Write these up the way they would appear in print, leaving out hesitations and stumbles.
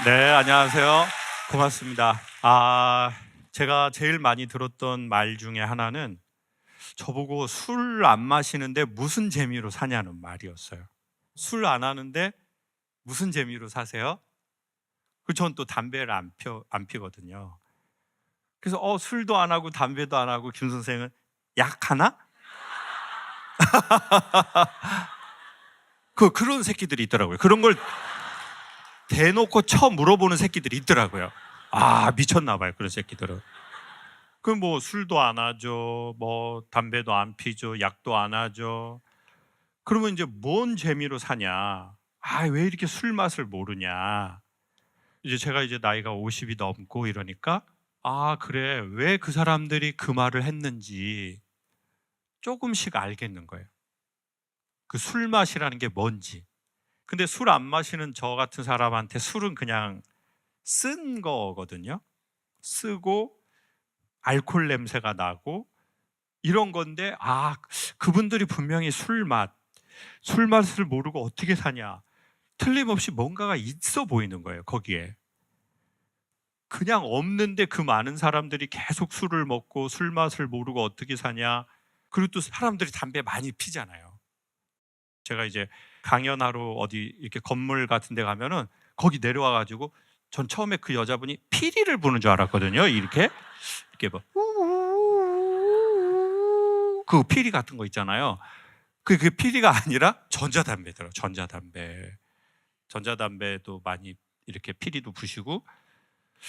네, 안녕하세요. 고맙습니다. 제가 제일 많이 들었던 말 중에 하나는 저보고 술 안 마시는데 무슨 재미로 사냐는 말이었어요. 술 안 하는데 무슨 재미로 사세요? 전 또 담배를 안 피거든요. 그래서 술도 안 하고 담배도 안 하고 김 선생은 약 하나? 그런 새끼들이 있더라고요. 그런 걸 대놓고 물어보는 새끼들이 있더라고요. 미쳤나 봐요, 그런 새끼들은. 그럼 뭐 술도 안 하죠. 뭐 담배도 안 피죠. 약도 안 하죠. 그러면 이제 뭔 재미로 사냐? 왜 이렇게 술 맛을 모르냐? 이제 제가 이제 나이가 50이 넘고 이러니까 그래. 왜 그 사람들이 그 말을 했는지 조금씩 알겠는 거예요. 그 술 맛이라는 게 뭔지. 근데 술 안 마시는 저 같은 사람한테 술은 그냥 쓴 거거든요. 쓰고 알코올 냄새가 나고 이런 건데 그분들이 분명히 술 맛을 모르고 어떻게 사냐. 틀림없이 뭔가가 있어 보이는 거예요, 거기에. 그냥 없는데 그 많은 사람들이 계속 술을 먹고 술 맛을 모르고 어떻게 사냐. 그리고 또 사람들이 담배 많이 피잖아요. 제가 이제 강연하러 어디 이렇게 건물 같은 데 가면은 거기 내려와 가지고 전 처음에 그 여자분이 피리를 부는 줄 알았거든요. 이렇게 뭐 그 피리 같은 거 있잖아요. 그 피리가 아니라 전자담배더라고요. 전자담배도 많이 이렇게 피리도 부시고.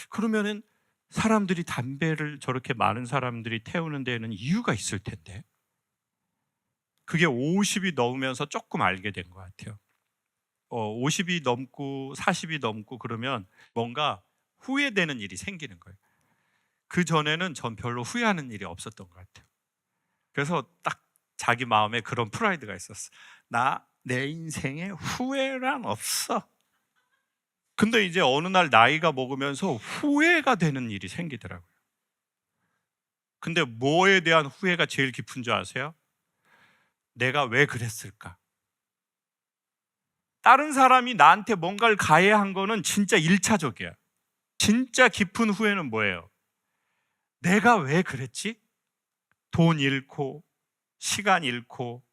그러면은 사람들이 담배를 저렇게 많은 사람들이 태우는 데에는 이유가 있을 텐데. 그게 50이 넘으면서 조금 알게 된 것 같아요. 50이 넘고 40이 넘고 그러면 뭔가 후회되는 일이 생기는 거예요. 그전에는 전 별로 후회하는 일이 없었던 것 같아요. 그래서 딱 자기 마음에 그런 프라이드가 있었어. 내 인생에 후회란 없어. 근데 이제 어느 날 나이가 먹으면서 후회가 되는 일이 생기더라고요. 근데 뭐에 대한 후회가 제일 깊은 줄 아세요? 내가 왜 그랬을까? 다른 사람이 나한테 뭔가를 가해한 거는 진짜 1차적이야. 진짜 깊은 후회는 뭐예요? 내가 왜 그랬지? 돈 잃고, 시간 잃고,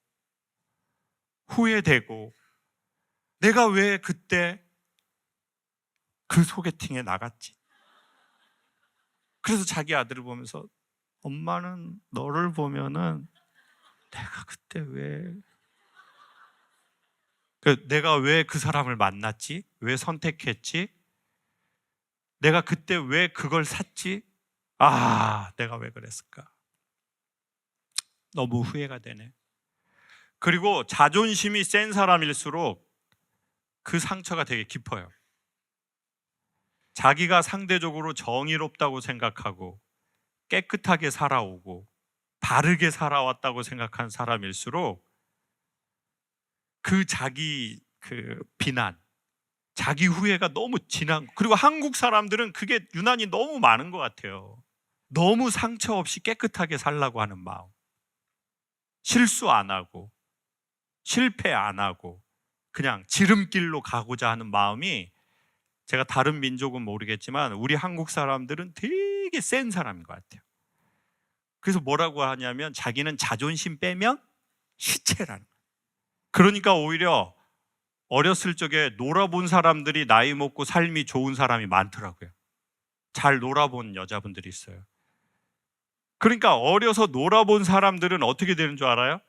후회되고, 내가 왜 그때 그 소개팅에 나갔지? 그래서 자기 아들을 보면서 엄마는 너를 보면은 내가 그때 내가 왜 그 사람을 만났지? 왜 선택했지? 내가 그때 왜 그걸 샀지? 내가 왜 그랬을까? 너무 후회가 되네. 그리고 자존심이 센 사람일수록 그 상처가 되게 깊어요. 자기가 상대적으로 정의롭다고 생각하고 깨끗하게 살아오고 바르게 살아왔다고 생각한 사람일수록 자기 비난, 자기 후회가 너무 진한. 그리고 한국 사람들은 그게 유난히 너무 많은 것 같아요. 너무 상처 없이 깨끗하게 살라고 하는 마음, 실수 안 하고 실패 안 하고 그냥 지름길로 가고자 하는 마음이, 제가 다른 민족은 모르겠지만 우리 한국 사람들은 되게 센 사람인 것 같아요. 그래서 뭐라고 하냐면 자기는 자존심 빼면 시체라는 거예요. 그러니까 오히려 어렸을 적에 놀아본 사람들이 나이 먹고 삶이 좋은 사람이 많더라고요. 잘 놀아본 여자분들이 있어요. 그러니까 어려서 놀아본 사람들은 어떻게 되는 줄 알아요?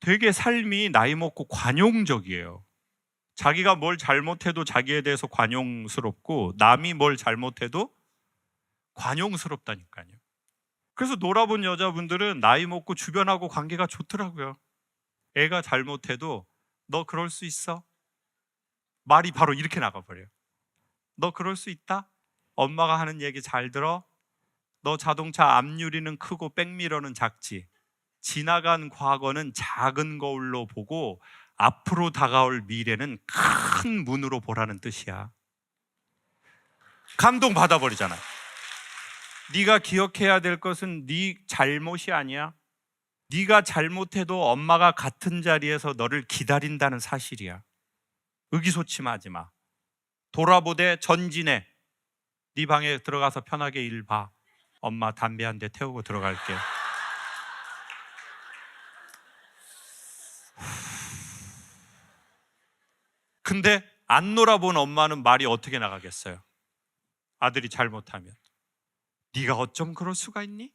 되게 삶이 나이 먹고 관용적이에요. 자기가 뭘 잘못해도 자기에 대해서 관용스럽고 남이 뭘 잘못해도 관용스럽다니까요. 그래서 놀아본 여자분들은 나이 먹고 주변하고 관계가 좋더라고요. 애가 잘못해도 너 그럴 수 있어? 말이 바로 이렇게 나가버려요. 너 그럴 수 있다? 엄마가 하는 얘기 잘 들어? 너 자동차 앞유리는 크고 백미러는 작지? 지나간 과거는 작은 거울로 보고 앞으로 다가올 미래는 큰 문으로 보라는 뜻이야. 감동 받아버리잖아. 네가 기억해야 될 것은 네 잘못이 아니야. 네가 잘못해도 엄마가 같은 자리에서 너를 기다린다는 사실이야. 의기소침하지 마. 돌아보되 전진해. 네 방에 들어가서 편하게 일 봐. 엄마 담배 한 대 태우고 들어갈게. 근데 안 놀아본 엄마는 말이 어떻게 나가겠어요? 아들이 잘못하면. 네가 어쩜 그럴 수가 있니?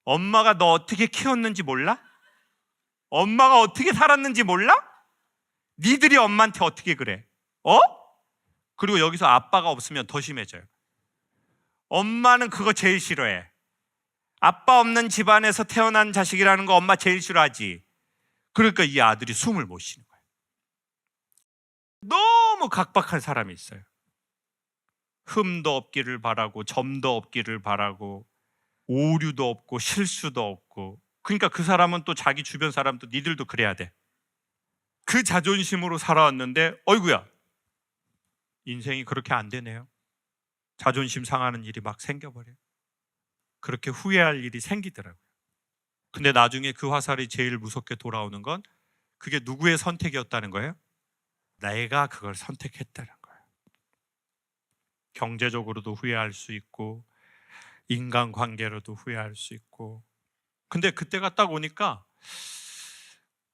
엄마가 너 어떻게 키웠는지 몰라? 엄마가 어떻게 살았는지 몰라? 니들이 엄마한테 어떻게 그래? 그리고 여기서 아빠가 없으면 더 심해져요. 엄마는 그거 제일 싫어해. 아빠 없는 집안에서 태어난 자식이라는 거 엄마 제일 싫어하지. 그러니까 이 아들이 숨을 못 쉬는 거예요. 너무 각박한 사람이 있어요. 흠도 없기를 바라고 점도 없기를 바라고 오류도 없고 실수도 없고. 그러니까 그 사람은 또 자기 주변 사람도 니들도 그래야 돼. 그 자존심으로 살아왔는데 어이구야, 인생이 그렇게 안 되네요. 자존심 상하는 일이 막 생겨버려요. 그렇게 후회할 일이 생기더라고요. 근데 나중에 그 화살이 제일 무섭게 돌아오는 건 그게 누구의 선택이었다는 거예요? 내가 그걸 선택했다는 거예요. 경제적으로도 후회할 수 있고 인간관계로도 후회할 수 있고. 근데 그때가 딱 오니까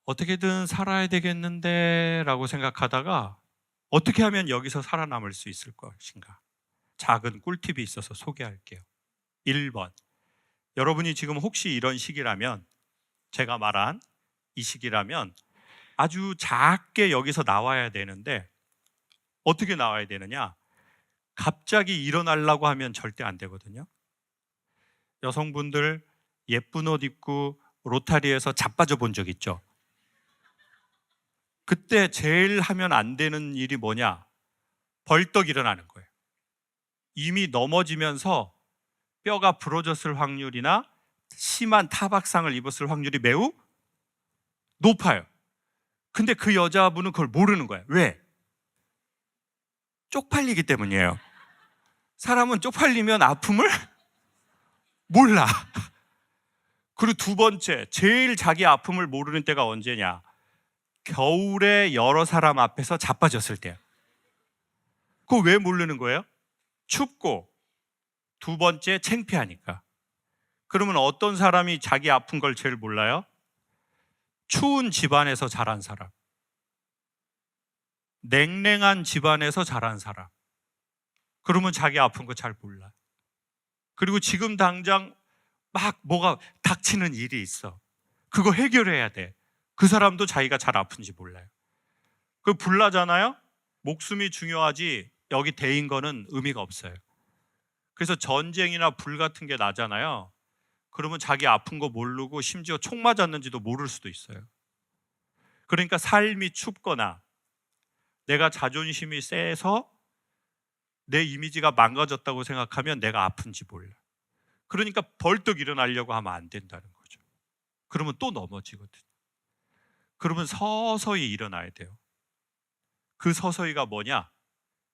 어떻게든 살아야 되겠는데 라고 생각하다가 어떻게 하면 여기서 살아남을 수 있을 것인가, 작은 꿀팁이 있어서 소개할게요. 1번, 여러분이 지금 혹시 이런 시기라면, 제가 말한 이 시기라면 아주 작게 여기서 나와야 되는데 어떻게 나와야 되느냐? 갑자기 일어나려고 하면 절대 안 되거든요. 여성분들 예쁜 옷 입고 로타리에서 자빠져 본 적 있죠? 그때 제일 하면 안 되는 일이 뭐냐? 벌떡 일어나는 거예요. 이미 넘어지면서 뼈가 부러졌을 확률이나 심한 타박상을 입었을 확률이 매우 높아요. 근데 그 여자분은 그걸 모르는 거예요. 왜? 쪽팔리기 때문이에요. 사람은 쪽팔리면 아픔을 몰라. 그리고 두 번째, 제일 자기 아픔을 모르는 때가 언제냐? 겨울에 여러 사람 앞에서 자빠졌을 때요. 그거 왜 모르는 거예요? 춥고, 두 번째 창피하니까. 그러면 어떤 사람이 자기 아픈 걸 제일 몰라요? 추운 집안에서 자란 사람, 냉랭한 집안에서 자란 사람. 그러면 자기 아픈 거 잘 몰라. 그리고 지금 당장 막 뭐가 닥치는 일이 있어. 그거 해결해야 돼. 그 사람도 자기가 잘 아픈지 몰라요. 그 불나잖아요? 목숨이 중요하지 여기 대인 거는 의미가 없어요. 그래서 전쟁이나 불 같은 게 나잖아요. 그러면 자기 아픈 거 모르고 심지어 총 맞았는지도 모를 수도 있어요. 그러니까 삶이 춥거나 내가 자존심이 세서 내 이미지가 망가졌다고 생각하면 내가 아픈지 몰라. 그러니까 벌떡 일어나려고 하면 안 된다는 거죠. 그러면 또 넘어지거든요. 그러면 서서히 일어나야 돼요. 그 서서히가 뭐냐?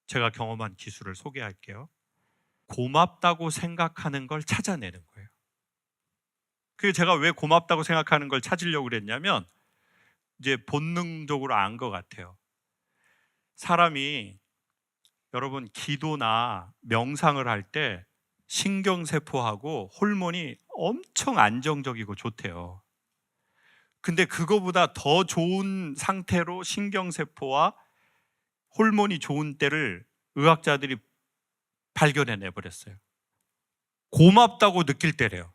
제가 경험한 기술을 소개할게요. 고맙다고 생각하는 걸 찾아내는 거예요. 그게 제가 왜 고맙다고 생각하는 걸 찾으려고 그랬냐면 이제 본능적으로 안 것 같아요. 사람이, 여러분, 기도나 명상을 할 때 신경세포하고 호르몬이 엄청 안정적이고 좋대요. 근데 그거보다 더 좋은 상태로 신경세포와 호르몬이 좋은 때를 의학자들이 발견해내 버렸어요. 고맙다고 느낄 때래요.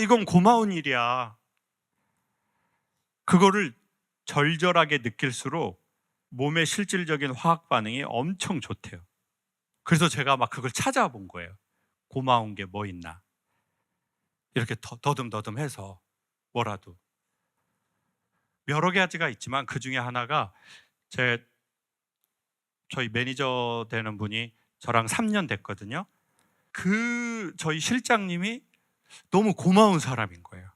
이건 고마운 일이야. 그거를 절절하게 느낄수록 몸의 실질적인 화학 반응이 엄청 좋대요. 그래서 제가 막 그걸 찾아본 거예요. 고마운 게 뭐 있나. 이렇게 더듬더듬해서 뭐라도. 여러 가지가 있지만 그 중에 하나가 저희 매니저 되는 분이 저랑 3년 됐거든요. 저희 실장님이 너무 고마운 사람인 거예요.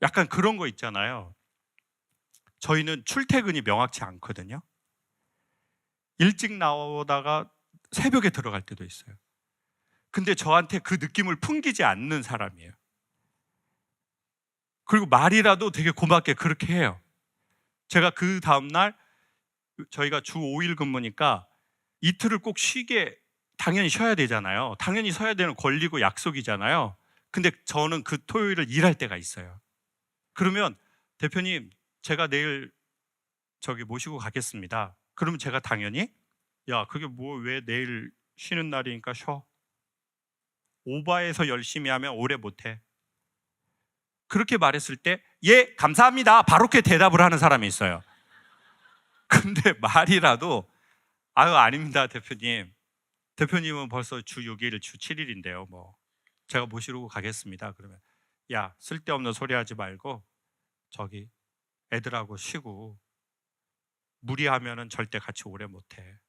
약간 그런 거 있잖아요. 저희는 출퇴근이 명확치 않거든요. 일찍 나오다가 새벽에 들어갈 때도 있어요. 근데 저한테 그 느낌을 풍기지 않는 사람이에요. 그리고 말이라도 되게 고맙게 그렇게 해요. 제가 그 다음날 저희가 주 5일 근무니까 이틀을 꼭 쉬게 당연히 쉬어야 되잖아요. 당연히 쉬어야 되는 권리고 약속이잖아요. 근데 저는 그 토요일을 일할 때가 있어요. 그러면 대표님 제가 내일 저기 모시고 가겠습니다. 그러면 제가 당연히 야 그게 뭐 왜 내일 쉬는 날이니까 쉬어. 오바해서 열심히 하면 오래 못해. 그렇게 말했을 때 예 감사합니다 바로 그렇게 대답을 하는 사람이 있어요. 근데 말이라도 아유 아닙니다 대표님. 대표님은 벌써 주 6일 주 7일인데요 뭐 제가 모시고 가겠습니다. 그러면 야 쓸데없는 소리 하지 말고 저기 애들하고 쉬고 무리하면은 절대 같이 오래 못해.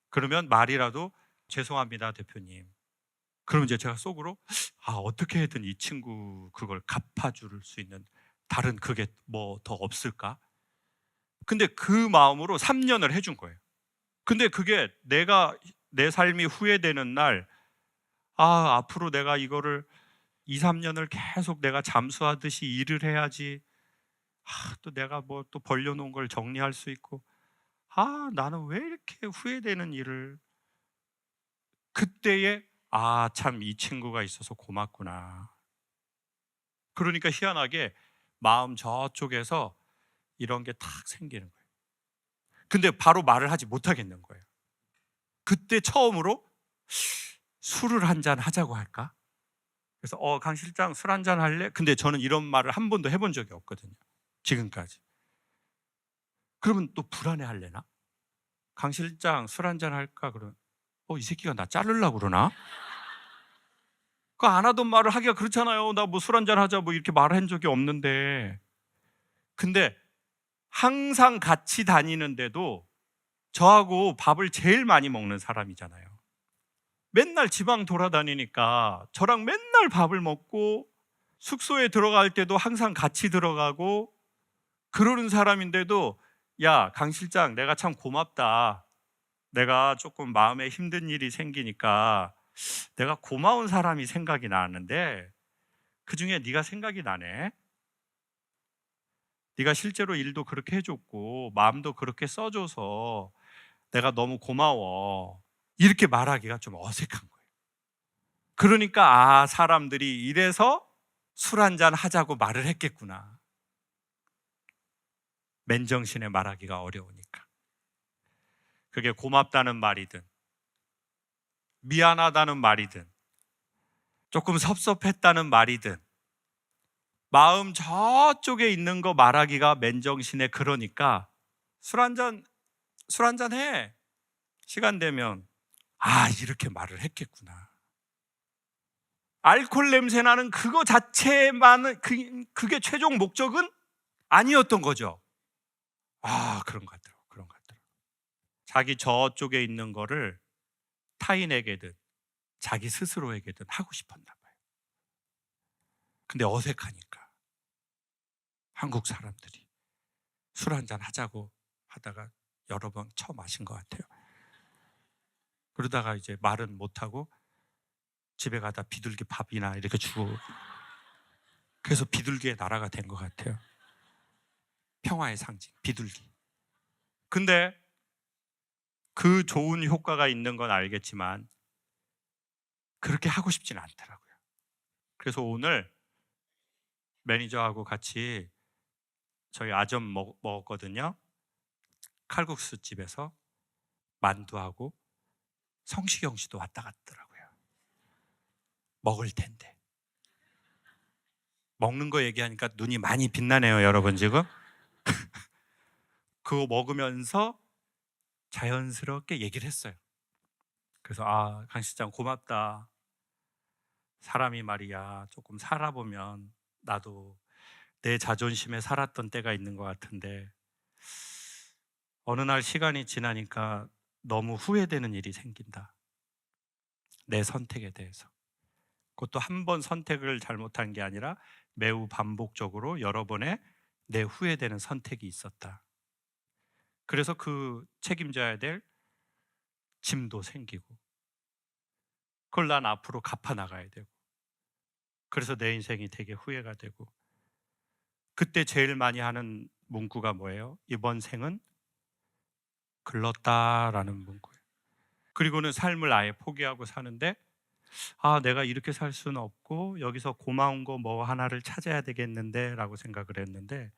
그러면 말이라도 죄송합니다 대표님. 그럼 이제 제가 속으로 아 어떻게든 이 친구 그걸 갚아줄 수 있는 다른 그게 뭐 더 없을까? 근데 그 마음으로 3년을 해준 거예요. 근데 그게 내가 내 삶이 후회되는 날 아 앞으로 내가 이거를 2, 3년을 계속 내가 잠수하듯이 일을 해야지. 아, 또 내가 뭐 또 벌려놓은 걸 정리할 수 있고 아 나는 왜 이렇게 후회되는 일을 그때에 아 참 이 친구가 있어서 고맙구나. 그러니까 희한하게 마음 저쪽에서 이런 게 탁 생기는 거예요. 근데 바로 말을 하지 못하겠는 거예요. 그때 처음으로 술을 한 잔 하자고 할까? 그래서 강 실장 술 한 잔 할래? 근데 저는 이런 말을 한 번도 해본 적이 없거든요. 지금까지. 그러면 또 불안해 할래나? 강 실장 술 한 잔 할까? 그러면 이 새끼가 나 자르려고 그러나? 그 안 하던 말을 하기가 그렇잖아요. 나 뭐 술 한 잔 하자 뭐 이렇게 말한 적이 없는데. 근데 항상 같이 다니는데도 저하고 밥을 제일 많이 먹는 사람이잖아요. 맨날 지방 돌아다니니까 저랑 맨날 밥을 먹고 숙소에 들어갈 때도 항상 같이 들어가고 그러는 사람인데도 야, 강 실장 내가 참 고맙다. 내가 조금 마음에 힘든 일이 생기니까 내가 고마운 사람이 생각이 나는데 그중에 네가 생각이 나네. 네가 실제로 일도 그렇게 해줬고 마음도 그렇게 써줘서 내가 너무 고마워. 이렇게 말하기가 좀 어색한 거예요. 그러니까 사람들이 이래서 술 한잔 하자고 말을 했겠구나. 맨정신에 말하기가 어려우니까. 그게 고맙다는 말이든 미안하다는 말이든 조금 섭섭했다는 말이든 마음 저쪽에 있는 거 말하기가 맨정신에 그러니까 술 한잔 해. 시간 되면 이렇게 말을 했겠구나. 알코올 냄새 나는 그거 자체만은 그게 최종 목적은 아니었던 거죠. 그런 것 같더라고요. 그런 것 같더라고요. 자기 저쪽에 있는 거를 타인에게든 자기 스스로에게든 하고 싶었나 봐요. 근데 어색하니까 한국 사람들이 술 한잔 하자고 하다가 여러 번 처마신 것 같아요. 그러다가 이제 말은 못하고 집에 가다 비둘기 밥이나 이렇게 주고 그래서 비둘기의 나라가 된 것 같아요. 평화의 상징 비둘기. 근데 그 좋은 효과가 있는 건 알겠지만 그렇게 하고 싶지는 않더라고요. 그래서 오늘 매니저하고 같이 저희 아점 먹었거든요. 칼국수 집에서 만두하고 성시경 씨도 왔다 갔더라고요. 먹을 텐데. 먹는 거 얘기하니까 눈이 많이 빛나네요, 여러분 지금. 그거 먹으면서 자연스럽게 얘기를 했어요. 그래서 강 실장 고맙다. 사람이 말이야 조금 살아보면 나도 내 자존심에 살았던 때가 있는 것 같은데 어느 날 시간이 지나니까 너무 후회되는 일이 생긴다. 내 선택에 대해서. 그것도 한 번 선택을 잘못한 게 아니라 매우 반복적으로 여러 번의 내 후회되는 선택이 있었다. 그래서 그 책임져야 될 짐도 생기고 그걸 난 앞으로 갚아 나가야 되고 그래서 내 인생이 되게 후회가 되고 그때 제일 많이 하는 문구가 뭐예요? 이번 생은 글렀다라는 문구예요. 그리고는 삶을 아예 포기하고 사는데, 내가 이렇게 살 수는 없고 여기서 고마운 거 뭐 하나를 찾아야 되겠는데 라고 생각을 했는데,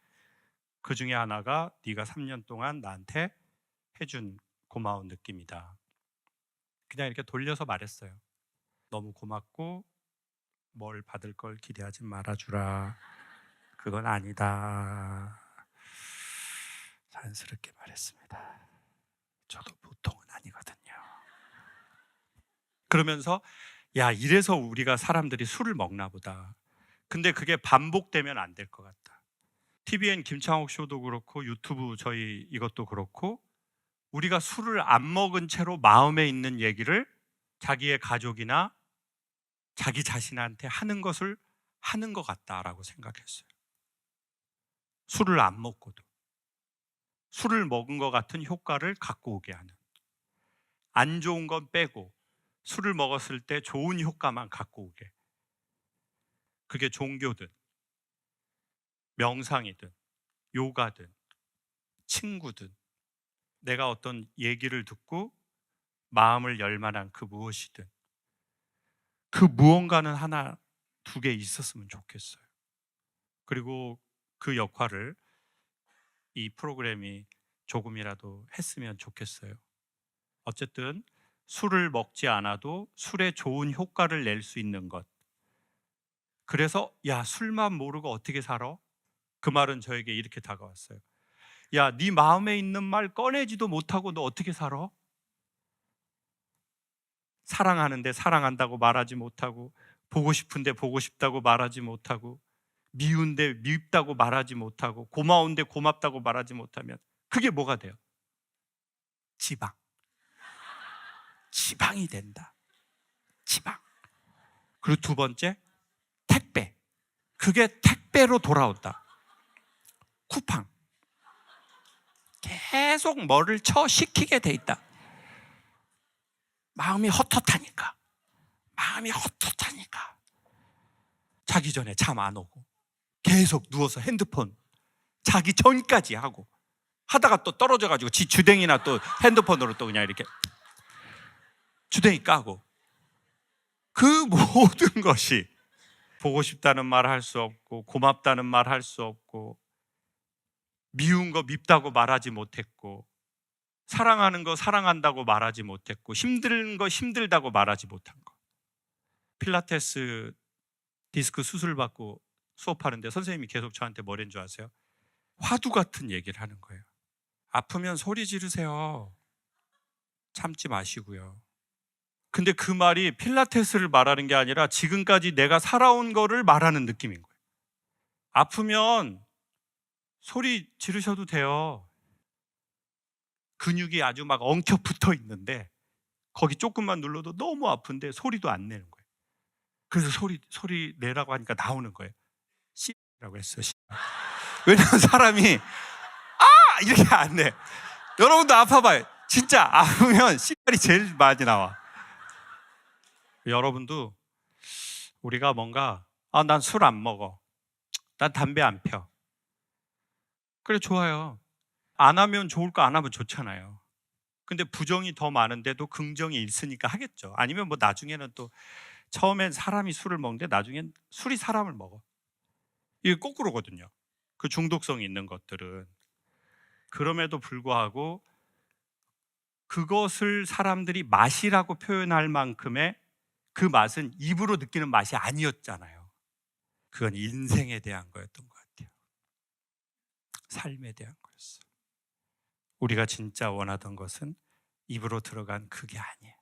그 중에 하나가 네가 3년 동안 나한테 해준 고마운 느낌이다. 그냥 이렇게 돌려서 말했어요. 너무 고맙고 뭘 받을 걸 기대하지 말아주라. 그건 아니다. 자연스럽게 말했습니다. 저도 보통은 아니거든요. 그러면서 야, 이래서 우리가 사람들이 술을 먹나 보다. 근데 그게 반복되면 안 될 것 같다. TVN 김창옥 쇼도 그렇고 유튜브 저희 이것도 그렇고, 우리가 술을 안 먹은 채로 마음에 있는 얘기를 자기의 가족이나 자기 자신한테 하는 것을 하는 것 같다라고 생각했어요. 술을 안 먹고도 술을 먹은 것 같은 효과를 갖고 오게 하는, 안 좋은 건 빼고 술을 먹었을 때 좋은 효과만 갖고 오게. 그게 종교든 명상이든 요가든 친구든, 내가 어떤 얘기를 듣고 마음을 열 만한 그 무엇이든, 그 무언가는 하나 두 개 있었으면 좋겠어요. 그리고 그 역할을 이 프로그램이 조금이라도 했으면 좋겠어요. 어쨌든 술을 먹지 않아도 술에 좋은 효과를 낼 수 있는 것. 그래서 야, 술만 모르고 어떻게 살아? 그 말은 저에게 이렇게 다가왔어요. 야, 네 마음에 있는 말 꺼내지도 못하고 너 어떻게 살아? 사랑하는데 사랑한다고 말하지 못하고, 보고 싶은데 보고 싶다고 말하지 못하고, 미운데 밉다고 말하지 못하고, 고마운데 고맙다고 말하지 못하면 그게 뭐가 돼요? 지방. 지방이 된다. 지방. 그리고 두 번째, 택배. 그게 택배로 돌아온다. 쿠팡. 계속 뭐를 시키게 돼 있다. 마음이 헛헛하니까. 마음이 헛헛하니까. 자기 전에 잠 안 오고 계속 누워서 핸드폰 자기 전까지 하고, 하다가 또 떨어져가지고 지 주댕이나 또 핸드폰으로 또 그냥 이렇게 주댕이 까고, 그 모든 것이 보고 싶다는 말 할 수 없고, 고맙다는 말 할 수 없고, 미운 거 밉다고 말하지 못했고, 사랑하는 거 사랑한다고 말하지 못했고, 힘든 거 힘들다고 말하지 못한 거. 필라테스 디스크 수술 받고 수업하는데 선생님이 계속 저한테 뭐랬는 줄 아세요? 화두 같은 얘기를 하는 거예요. 아프면 소리 지르세요. 참지 마시고요. 근데 그 말이 필라테스를 말하는 게 아니라 지금까지 내가 살아온 거를 말하는 느낌인 거예요. 아프면 소리 지르셔도 돼요. 근육이 아주 막 엉켜 붙어 있는데 거기 조금만 눌러도 너무 아픈데 소리도 안 내는 거예요. 그래서 소리 내라고 하니까 나오는 거예요. 씨라고 했어요. 씨. 왜냐면 사람이 이렇게 안 내. 여러분도 아파봐요. 진짜 아프면 씨발이 제일 많이 나와. 여러분도 우리가 뭔가 난 술 안 먹어, 난 담배 안 펴. 그래, 좋아요. 안 하면 좋을 거 안 하면 좋잖아요. 근데 부정이 더 많은데도 긍정이 있으니까 하겠죠. 아니면 뭐 나중에는 또, 처음엔 사람이 술을 먹는데 나중엔 술이 사람을 먹어. 이게 거꾸로거든요. 그 중독성이 있는 것들은. 그럼에도 불구하고 그것을 사람들이 맛이라고 표현할 만큼의 그 맛은 입으로 느끼는 맛이 아니었잖아요. 그건 인생에 대한 거였던 것 같아요. 삶에 대한 거였어. 우리가 진짜 원하던 것은 입으로 들어간 그게 아니에요.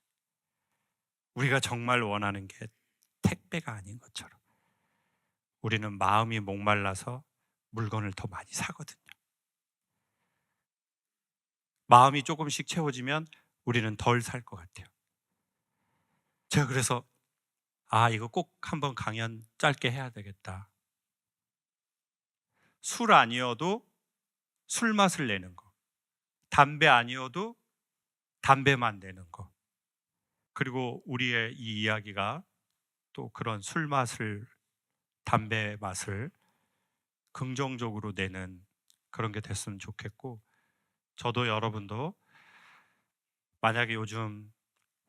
우리가 정말 원하는 게 택배가 아닌 것처럼 우리는 마음이 목말라서 물건을 더 많이 사거든요. 마음이 조금씩 채워지면 우리는 덜 살 것 같아요. 제가 그래서 이거 꼭 한번 강연 짧게 해야 되겠다. 술 아니어도 술 맛을 내는 거, 담배 아니어도 담배만 내는 거. 그리고 우리의 이 이야기가 또 그런 술 맛을, 담배 맛을 긍정적으로 내는 그런 게 됐으면 좋겠고, 저도 여러분도 만약에 요즘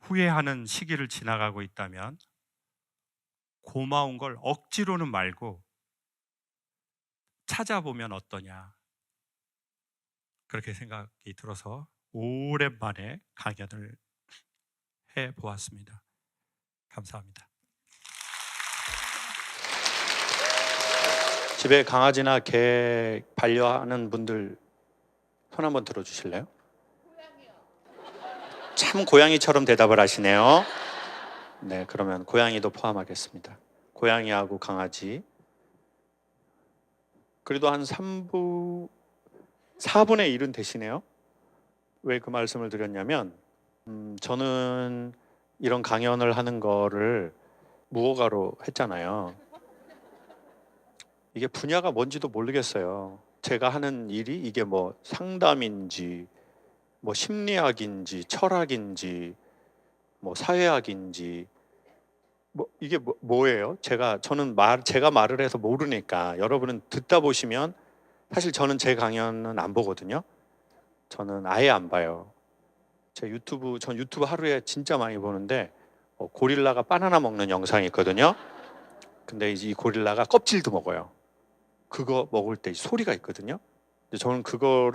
후회하는 시기를 지나가고 있다면 고마운 걸 억지로는 말고 찾아보면 어떠냐, 그렇게 생각이 들어서 오랜만에 강연을 해보았습니다. 감사합니다. 집에 강아지나 개 반려하는 분들 손 한번 들어주실래요? 참 고양이처럼 대답을 하시네요. 네, 그러면 고양이도 포함하겠습니다. 고양이하고 강아지. 그래도 한 4분의 1은 되시네요. 왜 그 말씀을 드렸냐면 저는 이런 강연을 하는 거를 무허가로 했잖아요. 이게 분야가 뭔지도 모르겠어요. 제가 하는 일이 이게 뭐 상담인지 뭐 심리학인지 철학인지 뭐 사회학인지 뭐 이게 뭐예요? 제가 말을 해서 모르니까 여러분은 듣다 보시면 사실 저는 제 강연은 안 보거든요. 저는 아예 안 봐요. 전 유튜브 하루에 진짜 많이 보는데 고릴라가 바나나 먹는 영상이 있거든요. 근데 이제 이 고릴라가 껍질도 먹어요. 그거 먹을 때 소리가 있거든요. 근데 저는 그거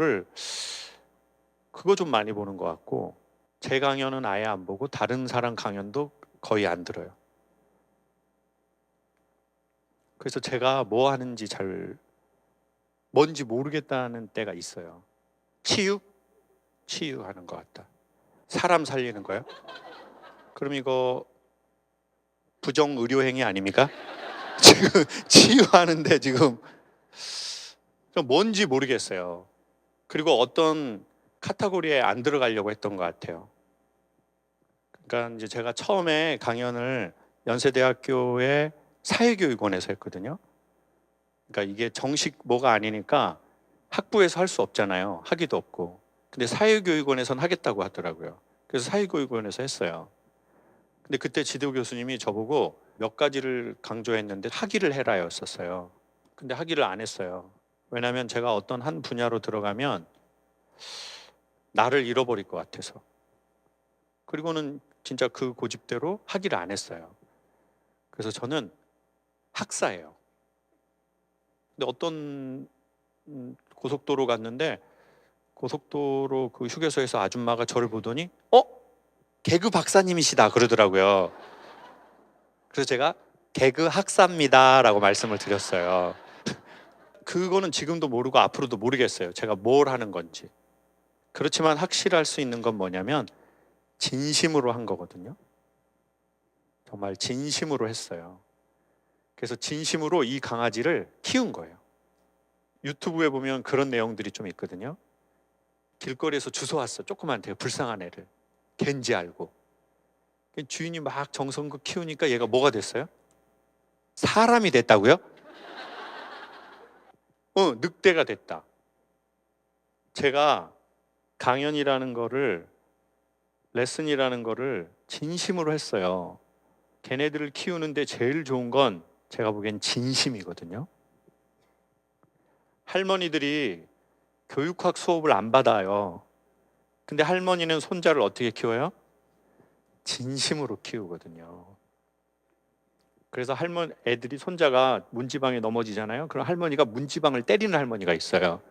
좀 많이 보는 것 같고, 제 강연은 아예 안 보고 다른 사람 강연도 거의 안 들어요. 그래서 제가 뭐 하는지 뭔지 모르겠다는 때가 있어요. 치유하는 것 같다. 사람 살리는 거요? 그럼 이거 부정 의료행위 아닙니까? 지금 치유하는데 지금 뭔지 모르겠어요. 그리고 어떤 카테고리에 안 들어가려고 했던 것 같아요. 그러니까 이제 제가 처음에 강연을 연세대학교의 사회교육원에서 했거든요. 그러니까 이게 정식 뭐가 아니니까 학부에서 할 수 없잖아요. 학위도 없고. 근데 사회교육원에서는 하겠다고 하더라고요. 그래서 사회교육원에서 했어요. 근데 그때 지도 교수님이 저보고 몇 가지를 강조했는데 학위를 해라였었어요. 근데 학위를 안 했어요. 왜냐하면 제가 어떤 한 분야로 들어가면 나를 잃어버릴 것 같아서. 그리고는 진짜 그 고집대로 학위를 안 했어요. 그래서 저는 학사예요. 근데 어떤 고속도로 갔는데 고속도로 그 휴게소에서 아줌마가 저를 보더니 개그 박사님이시다 그러더라고요. 그래서 제가 개그 학사입니다라고 말씀을 드렸어요. 그거는 지금도 모르고 앞으로도 모르겠어요. 제가 뭘 하는 건지. 그렇지만 확실할 수 있는 건 뭐냐면 진심으로 한 거거든요. 정말 진심으로 했어요. 그래서 진심으로 이 강아지를 키운 거예요. 유튜브에 보면 그런 내용들이 좀 있거든요. 길거리에서 주워왔어. 조그만한데 불쌍한 애를. 걘지 알고. 주인이 막 정성껏 키우니까 얘가 뭐가 됐어요? 사람이 됐다고요? 늑대가 됐다. 제가 강연이라는 거를, 레슨이라는 거를 진심으로 했어요. 걔네들을 키우는데 제일 좋은 건 제가 보기엔 진심이거든요. 할머니들이 교육학 수업을 안 받아요. 근데 할머니는 손자를 어떻게 키워요? 진심으로 키우거든요. 그래서 애들이 손자가 문지방에 넘어지잖아요. 그럼 할머니가 문지방을 때리는 할머니가 있어요.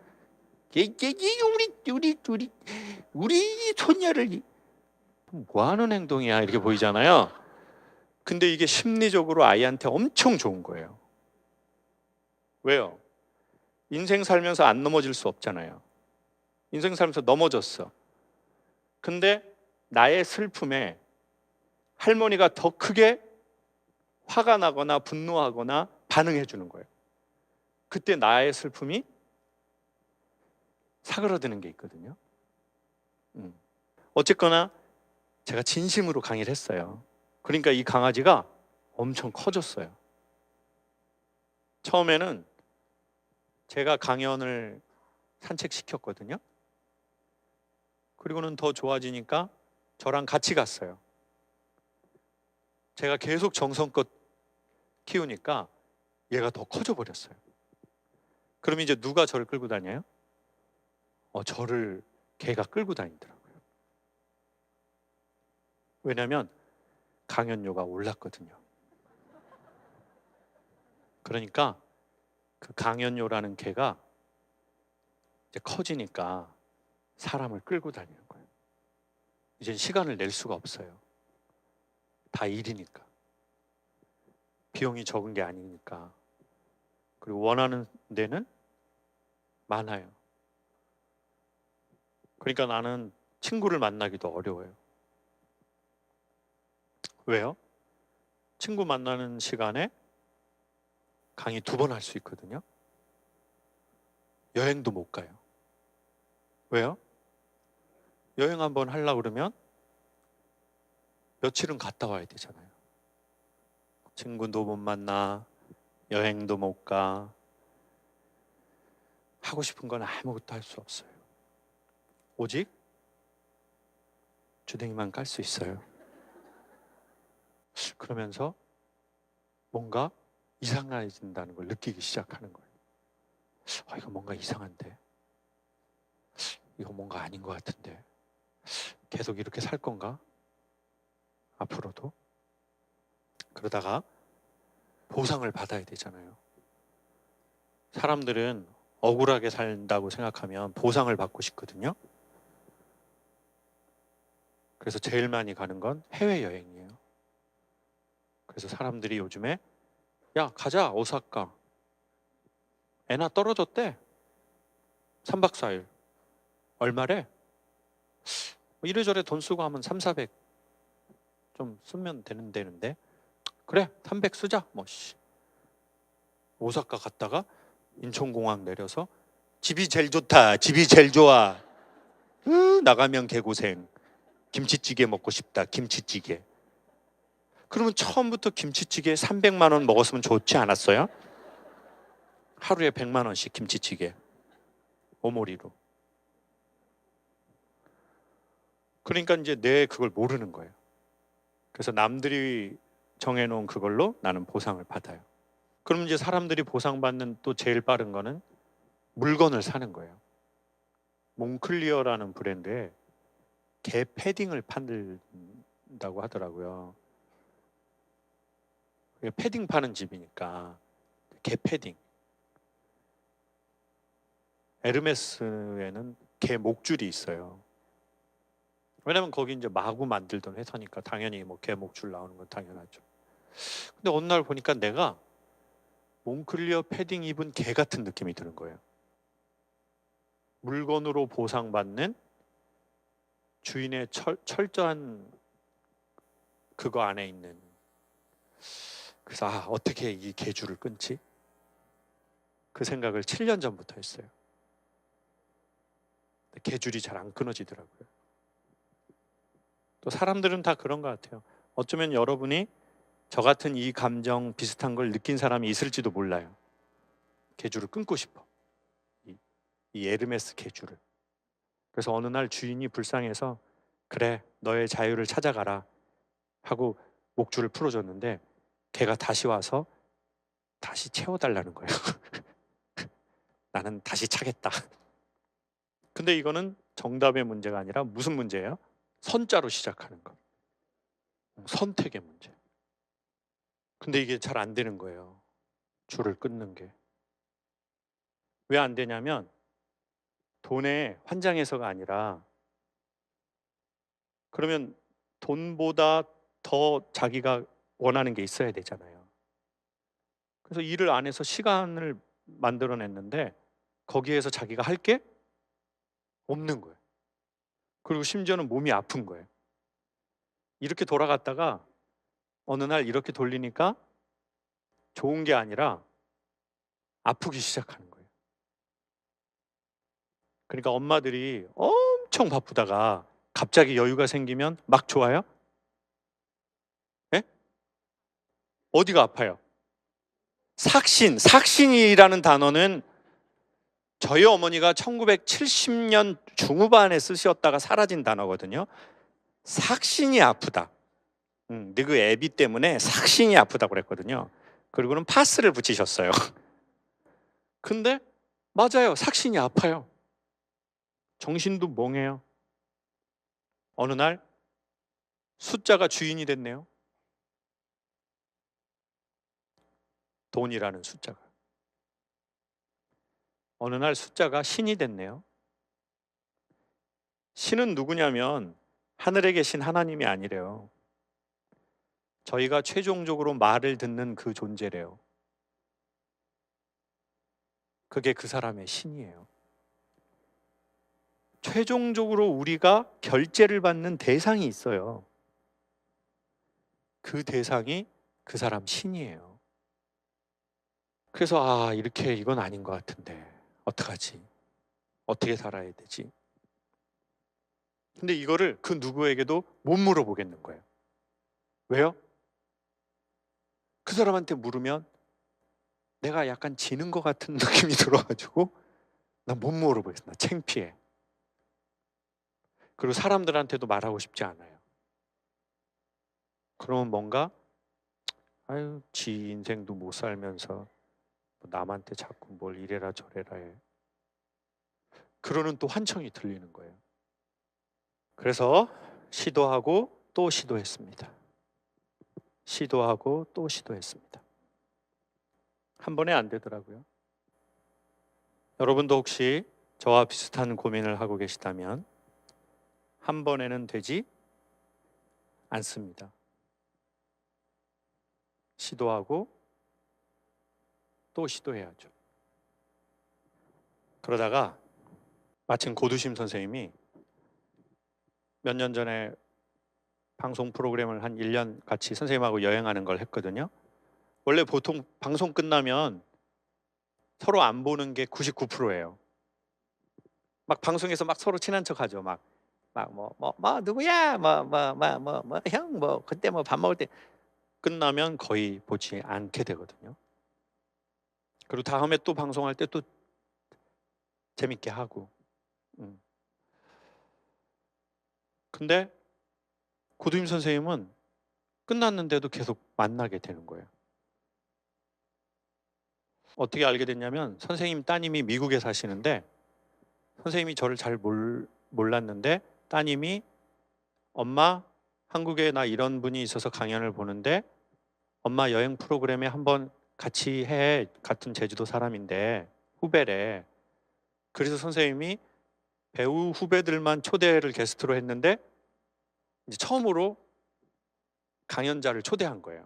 우리 손녀를 뭐 하는 행동이야 이렇게 보이잖아요. 근데 이게 심리적으로 아이한테 엄청 좋은 거예요. 왜요? 인생 살면서 안 넘어질 수 없잖아요. 인생 살면서 넘어졌어. 근데 나의 슬픔에 할머니가 더 크게 화가 나거나 분노하거나 반응해 주는 거예요. 그때 나의 슬픔이 사그러드는 게 있거든요. 어쨌거나 제가 진심으로 강의를 했어요. 그러니까 이 강아지가 엄청 커졌어요. 처음에는 제가 강연을 산책시켰거든요. 그리고는 더 좋아지니까 저랑 같이 갔어요. 제가 계속 정성껏 키우니까 얘가 더 커져 버렸어요. 그럼 이제 누가 저를 끌고 다녀요? 저를 개가 끌고 다니더라고요. 왜냐하면 강연료가 올랐거든요. 그러니까 그 강연료라는 개가 이제 커지니까 사람을 끌고 다니는 거예요. 이제 시간을 낼 수가 없어요. 다 일이니까. 비용이 적은 게 아니니까. 그리고 원하는 데는 많아요. 그러니까 나는 친구를 만나기도 어려워요. 왜요? 친구 만나는 시간에 강의 2번 할 수 있거든요. 여행도 못 가요. 왜요? 여행 한번 하려고 그러면 며칠은 갔다 와야 되잖아요. 친구도 못 만나, 여행도 못 가, 하고 싶은 건 아무것도 할 수 없어요. 오직 주댕이만 깔 수 있어요. 그러면서 뭔가 이상해진다는 걸 느끼기 시작하는 거예요. 이거 뭔가 이상한데, 이거 뭔가 아닌 것 같은데, 계속 이렇게 살 건가? 앞으로도? 그러다가 보상을 받아야 되잖아요. 사람들은 억울하게 산다고 생각하면 보상을 받고 싶거든요. 그래서 제일 많이 가는 건 해외여행이에요. 그래서 사람들이 요즘에 야 가자 오사카, 애나 떨어졌대, 3박 4일 얼마래? 이래저래 돈 쓰고 하면 3, 400 좀 쓰면 되는데 그래 300 쓰자. 오사카 갔다가 인천공항 내려서 집이 제일 좋다, 집이 제일 좋아, 나가면 개고생, 김치찌개 먹고 싶다, 김치찌개. 그러면 처음부터 김치찌개 300만 원 먹었으면 좋지 않았어요? 하루에 100만 원씩 김치찌개 오모리로. 그러니까 이제 내 그걸 모르는 거예요. 그래서 남들이 정해놓은 그걸로 나는 보상을 받아요. 그럼 이제 사람들이 보상받는 또 제일 빠른 거는 물건을 사는 거예요. 몽클리어라는 브랜드에 개 패딩을 판다고 하더라고요. 패딩 파는 집이니까 개 패딩. 에르메스에는 개 목줄이 있어요. 왜냐면 거기 이제 마구 만들던 회사니까 당연히 개 목줄 나오는 건 당연하죠. 근데 어느 날 보니까 내가 몽클리어 패딩 입은 개 같은 느낌이 드는 거예요. 물건으로 보상받는 주인의 철저한 그거 안에 있는. 그래서 어떻게 이 개줄을 끊지? 그 생각을 7년 전부터 했어요. 개줄이 잘 안 끊어지더라고요. 또 사람들은 다 그런 것 같아요. 어쩌면 여러분이 저 같은 이 감정 비슷한 걸 느낀 사람이 있을지도 몰라요. 개줄을 끊고 싶어. 이 에르메스 개줄을. 그래서 어느 날 주인이 불쌍해서 그래 너의 자유를 찾아가라 하고 목줄을 풀어줬는데 개가 다시 와서 다시 채워달라는 거예요. 나는 다시 차겠다. 근데 이거는 정답의 문제가 아니라 무슨 문제예요? 선자로 시작하는 거. 선택의 문제. 근데 이게 잘 안 되는 거예요. 줄을 끊는 게. 왜 안 되냐면 돈의 환장해서가 아니라, 그러면 돈보다 더 자기가 원하는 게 있어야 되잖아요. 그래서 일을 안 해서 시간을 만들어냈는데 거기에서 자기가 할 게 없는 거예요. 그리고 심지어는 몸이 아픈 거예요. 이렇게 돌아갔다가 어느 날 이렇게 돌리니까 좋은 게 아니라 아프기 시작하는 거예요. 그러니까 엄마들이 엄청 바쁘다가 갑자기 여유가 생기면 막 좋아요? 예? 어디가 아파요? 삭신이라는 단어는 저희 어머니가 1970년 중후반에 쓰셨다가 사라진 단어거든요. 삭신이 아프다. 그 애비 때문에 삭신이 아프다고 그랬거든요. 그리고는 파스를 붙이셨어요. 근데 맞아요. 삭신이 아파요. 정신도 멍해요. 어느 날 숫자가 주인이 됐네요. 돈이라는 숫자가. 어느 날 숫자가 신이 됐네요. 신은 누구냐면 하늘에 계신 하나님이 아니래요. 저희가 최종적으로 말을 듣는 그 존재래요. 그게 그 사람의 신이에요. 최종적으로 우리가 결제를 받는 대상이 있어요. 그 대상이 그 사람 신이에요. 그래서 이렇게 이건 아닌 것 같은데 어떡하지? 어떻게 살아야 되지? 근데 이거를 그 누구에게도 못 물어보겠는 거예요. 왜요? 그 사람한테 물으면 내가 약간 지는 것 같은 느낌이 들어가지고 나 못 물어보겠어. 나 창피해. 그리고 사람들한테도 말하고 싶지 않아요. 그러면 뭔가 아유 지 인생도 못 살면서 남한테 자꾸 뭘 이래라 저래라 해. 그러는 또 환청이 들리는 거예요. 그래서 시도하고 또 시도했습니다. 시도하고 또 시도했습니다. 한 번에 안 되더라고요. 여러분도 혹시 저와 비슷한 고민을 하고 계시다면 한 번에는 되지 않습니다. 시도하고 또 시도해야죠. 그러다가 마침 고두심 선생님이 몇 년 전에 방송 프로그램을 한 1년 같이 선생님하고 여행하는 걸 했거든요. 원래 보통 방송 끝나면 서로 안 보는 게 99%예요. 막 방송에서 막 서로 친한 척하죠. 막 누구야 형 그때 밥 먹을 때 끝나면 거의 보지 않게 되거든요. 그리고 다음에 또 방송할 때 또 재밌게 하고. 근데 고두임 선생님은 끝났는데도 계속 만나게 되는 거예요. 어떻게 알게 됐냐면 선생님 따님이 미국에 사시는데 선생님이 저를 잘 몰랐는데 따님이 엄마 한국에 나 이런 분이 있어서 강연을 보는데 엄마 여행 프로그램에 한번 같이 해. 같은 제주도 사람인데 후배래. 그래서 선생님이 배우 후배들만 초대를 게스트로 했는데 이제 처음으로 강연자를 초대한 거예요.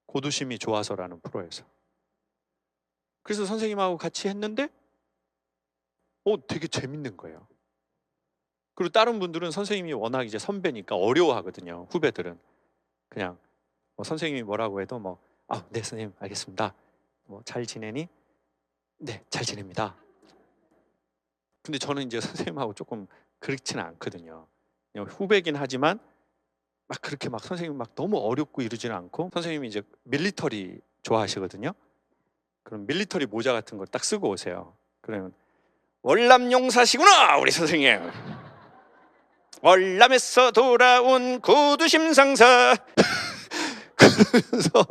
고두심이 좋아서라는 프로에서. 그래서 선생님하고 같이 했는데 되게 재밌는 거예요. 그리고 다른 분들은 선생님이 워낙 이제 선배니까 어려워하거든요. 후배들은 그냥 선생님이 뭐라고 해도 네 선생님 알겠습니다. 잘 지내니? 네, 잘 지냅니다. 근데 저는 이제 선생님하고 조금 그렇지는 않거든요. 그냥 후배긴 하지만 막 그렇게 막 선생님 막 너무 어렵고 이러지는 않고 선생님이 이제 밀리터리 좋아하시거든요. 그럼 밀리터리 모자 같은 걸 딱 쓰고 오세요. 그러면 월남 용사시구나 우리 선생님. 월남에서 돌아온 고두심 상사. 그러면서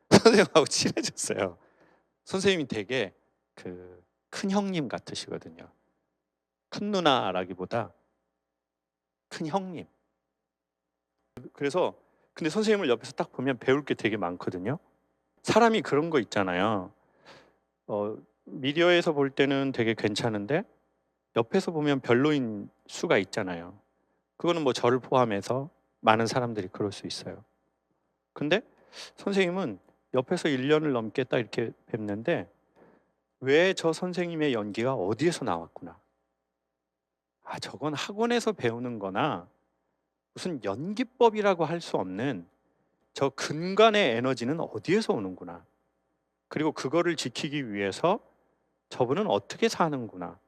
선생님하고 친해졌어요. 선생님이 되게 그 큰 형님 같으시거든요. 큰 누나라기보다 큰 형님. 그래서 근데 선생님을 옆에서 딱 보면 배울 게 되게 많거든요. 사람이 그런 거 있잖아요. 미디어에서 볼 때는 되게 괜찮은데 옆에서 보면 별로인 수가 있잖아요. 그거는 뭐 저를 포함해서 많은 사람들이 그럴 수 있어요. 근데 선생님은 옆에서 1년을 넘게 딱 이렇게 뵙는데 왜 저 선생님의 연기가 어디에서 나왔구나. 저건 학원에서 배우는 거나 무슨 연기법이라고 할 수 없는 저 근간의 에너지는 어디에서 오는구나. 그리고 그거를 지키기 위해서 저분은 어떻게 사는구나.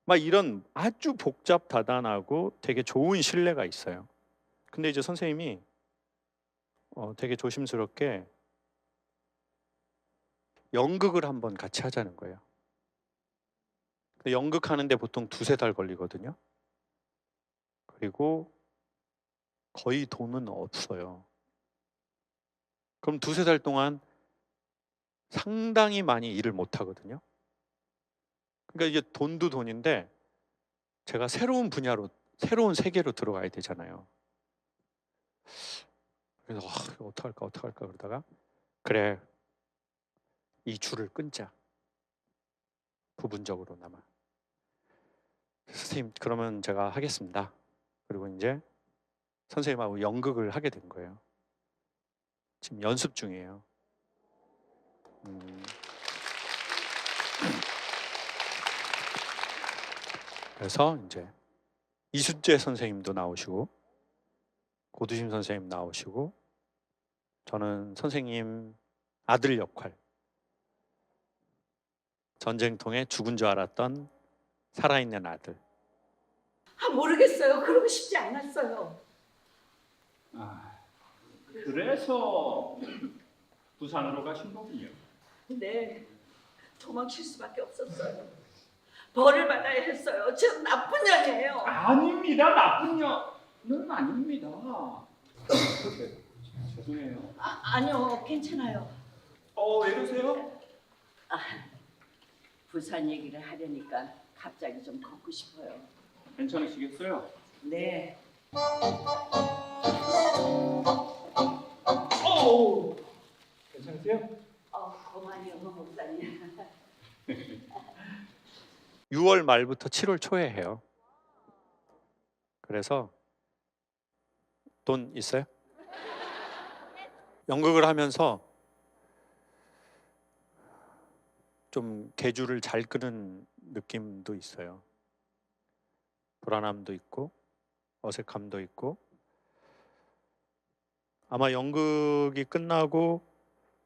막 이런 아주 복잡다단하고 되게 좋은 신뢰가 있어요. 근데 이제 선생님이 되게 조심스럽게 연극을 한번 같이 하자는 거예요. 근데 연극하는데 보통 2-3달 걸리거든요. 그리고 거의 돈은 없어요. 그럼 2-3달 동안 상당히 많이 일을 못 하거든요. 그러니까 이게 돈도 돈인데 제가 새로운 분야로, 새로운 세계로 들어가야 되잖아요. 그래서 이거 어떡할까 그러다가 그래, 이 줄을 끊자. 부분적으로나마. 선생님, 그러면 제가 하겠습니다. 그리고 이제 선생님하고 연극을 하게 된 거예요. 지금 연습 중이에요. 그래서 이제 이순재 선생님도 나오시고 고두심 선생님 나오시고 저는 선생님 아들 역할, 전쟁통에 죽은 줄 알았던 살아있는 아들. 아, 모르겠어요. 그러고 싶지 않았어요. 그래서 부산으로 가신 거군요. 네, 도망칠 수밖에 없었어요. 벌을 받아야 했어요. 저 나쁜 년이에요. 아닙니다. 나쁜 년은 아닙니다. 죄송해요. 아니요, 괜찮아요. 왜 이러세요? 부산 얘기를 하려니까 갑자기 좀 걷고 싶어요. 괜찮으시겠어요? 네. 괜찮으세요? 그만이요, 목사님. 6월 말부터 7월 초에 해요. 그래서 돈 있어요? 연극을 하면서 좀 계주를 잘 끄는 느낌도 있어요. 불안함도 있고 어색함도 있고, 아마 연극이 끝나고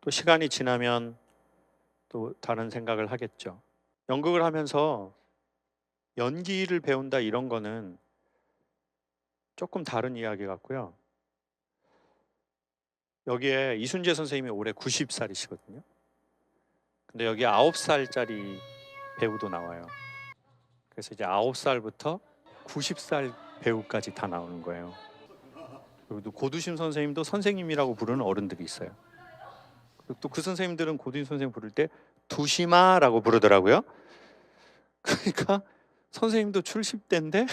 또 시간이 지나면 또 다른 생각을 하겠죠. 연극을 하면서 연기를 배운다 이런 거는 조금 다른 이야기 같고요. 여기에 이순재 선생님이 올해 90살이시거든요. 근데 여기 9살짜리 배우도 나와요. 그래서 이제 9살부터 90살 배우까지 다 나오는 거예요. 그리고 또 고두심 선생님도 선생님이라고 부르는 어른들이 있어요. 그리고 또 그 선생님들은 고두심 선생님 부를 때 두심아라고 부르더라고요. 그러니까 선생님도 70대인데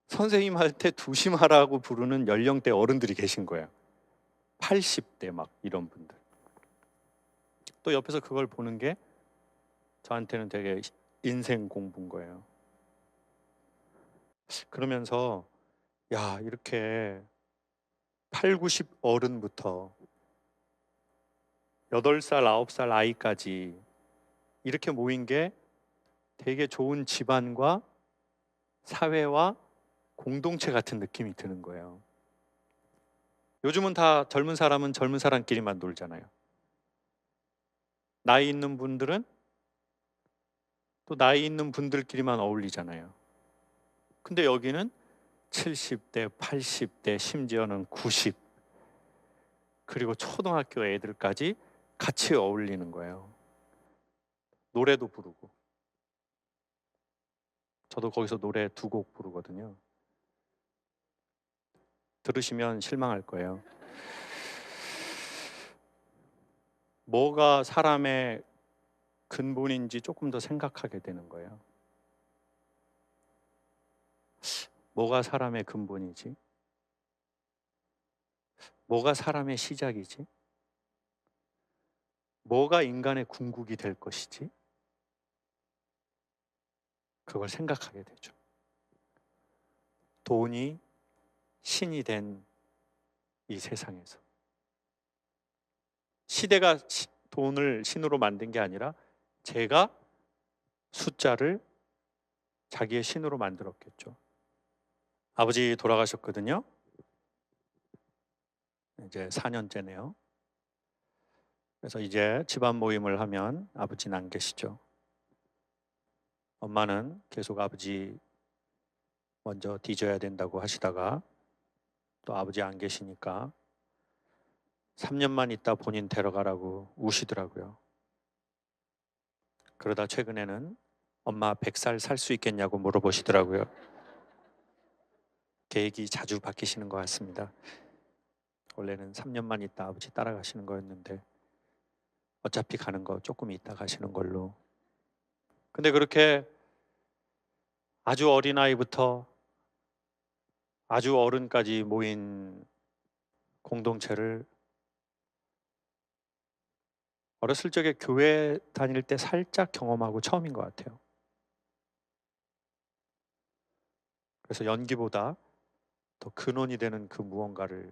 선생님 할 때 두심아라고 부르는 연령대 어른들이 계신 거예요. 80대 막 이런 분들. 또 옆에서 그걸 보는 게 저한테는 되게 인생 공부인 거예요. 그러면서 야, 이렇게 8, 90 어른부터 8살, 9살 아이까지 이렇게 모인 게 되게 좋은 집안과 사회와 공동체 같은 느낌이 드는 거예요. 요즘은 다 젊은 사람은 젊은 사람끼리만 놀잖아요. 나이 있는 분들은 또 나이 있는 분들끼리만 어울리잖아요. 근데 여기는 70대, 80대, 심지어는 90, 그리고 초등학교 애들까지 같이 어울리는 거예요. 노래도 부르고. 저도 거기서 노래 2곡 부르거든요. 들으시면 실망할 거예요. 뭐가 사람의 근본인지 조금 더 생각하게 되는 거예요. 뭐가 사람의 근본이지? 뭐가 사람의 시작이지? 뭐가 인간의 궁극이 될 것이지? 그걸 생각하게 되죠. 돈이 신이 된 이 세상에서 시대가 돈을 신으로 만든 게 아니라 제가 숫자를 자기의 신으로 만들었겠죠. 아버지 돌아가셨거든요. 이제 4년째네요. 그래서 이제 집안 모임을 하면 아버지는 안 계시죠. 엄마는 계속 아버지 먼저 뒤져야 된다고 하시다가 또 아버지 안 계시니까 3년만 있다 본인 데려가라고 우시더라고요. 그러다 최근에는 엄마 100살 살 수 있겠냐고 물어보시더라고요. 계획이 자주 바뀌시는 것 같습니다. 원래는 3년만 있다 아버지 따라가시는 거였는데 어차피 가는 거 조금 있다 가시는 걸로. 근데 그렇게 아주 어린아이부터 아주 어른까지 모인 공동체를 어렸을 적에 교회 다닐 때 살짝 경험하고 처음인 것 같아요. 그래서 연기보다 더 근원이 되는 그 무언가를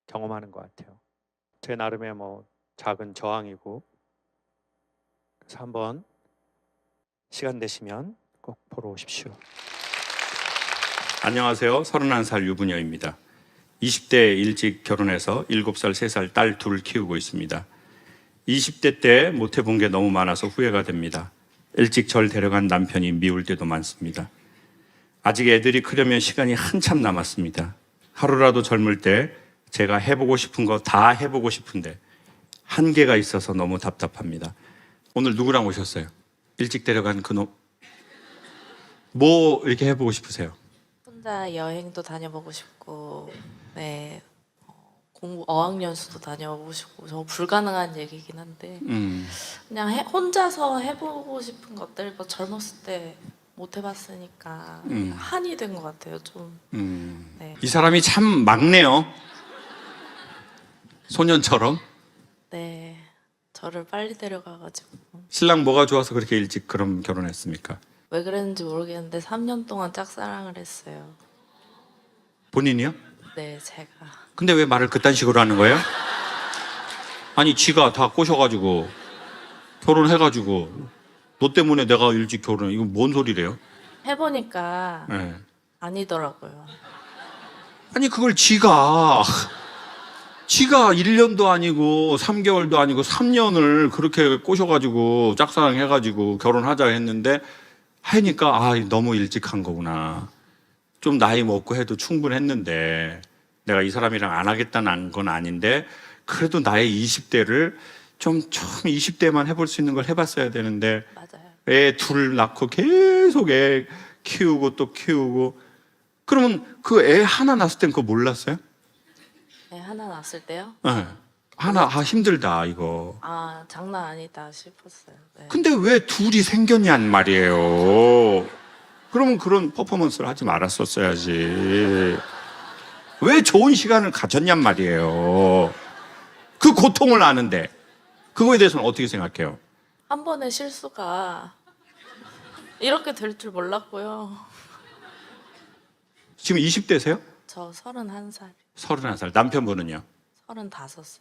경험하는 것 같아요. 제 나름의 뭐 작은 저항이고, 그래서 한번 시간 되시면 꼭 보러 오십시오. 안녕하세요. 31살 유부녀입니다. 20대 일찍 결혼해서 7살, 3살 딸 둘 키우고 있습니다. 20대 때 못 해본 게 너무 많아서 후회가 됩니다. 일찍 절 데려간 남편이 미울 때도 많습니다. 아직 애들이 크려면 시간이 한참 남았습니다. 하루라도 젊을 때 제가 해보고 싶은 거 다 해보고 싶은데 한계가 있어서 너무 답답합니다. 오늘 누구랑 오셨어요? 일찍 데려간 그놈. 뭐 이렇게 해보고 싶으세요? 혼자 여행도 다녀보고 싶고, 네, 공부 어학연수도 다녀보고 싶고, 저 불가능한 얘기긴 한데 그냥 혼자서 해보고 싶은 것들, 뭐 젊었을 때 못 해봤으니까 한이 된 것 같아요, 좀. 네. 이 사람이 참 막네요. 소년처럼. 네, 저를 빨리 데려가가지고 신랑 뭐가 좋아서 그렇게 일찍 그럼 결혼했습니까? 왜 그랬는지 모르겠는데 3년 동안 짝사랑을 했어요. 본인이요? 네, 제가. 근데 왜 말을 그딴 식으로 하는 거예요? 아니 지가 다 꼬셔가지고 결혼해가지고 너 때문에 내가 일찍 결혼해. 이건 뭔 소리래요? 해보니까 네. 아니더라고요. 아니 그걸 지가 1년도 아니고 3개월도 아니고 3년을 그렇게 꼬셔가지고 짝사랑 해가지고 결혼하자 했는데 하니까 아 너무 일찍 한 거구나. 좀 나이 먹고 해도 충분했는데 내가 이 사람이랑 안 하겠다는 건 아닌데 그래도 나의 20대를 좀 20대만 해볼 수 있는 걸 해봤어야 되는데 맞아요. 애 둘 낳고 계속 애 키우고 또 키우고 그러면 그 애 하나 낳았을 땐 그거 몰랐어요? 네, 하나 낳았을 때요? 네. 하나 힘들다 이거. 아, 장난 아니다 싶었어요. 네. 근데 왜 둘이 생겼냔 말이에요. 그러면 그런 퍼포먼스를 하지 말았었어야지. 왜 좋은 시간을 가졌냔 말이에요. 그 고통을 아는데 그거에 대해서는 어떻게 생각해요? 한 번의 실수가 이렇게 될 줄 몰랐고요. 지금 20대세요? 저 31살, 31살. 남편분은요? 35살.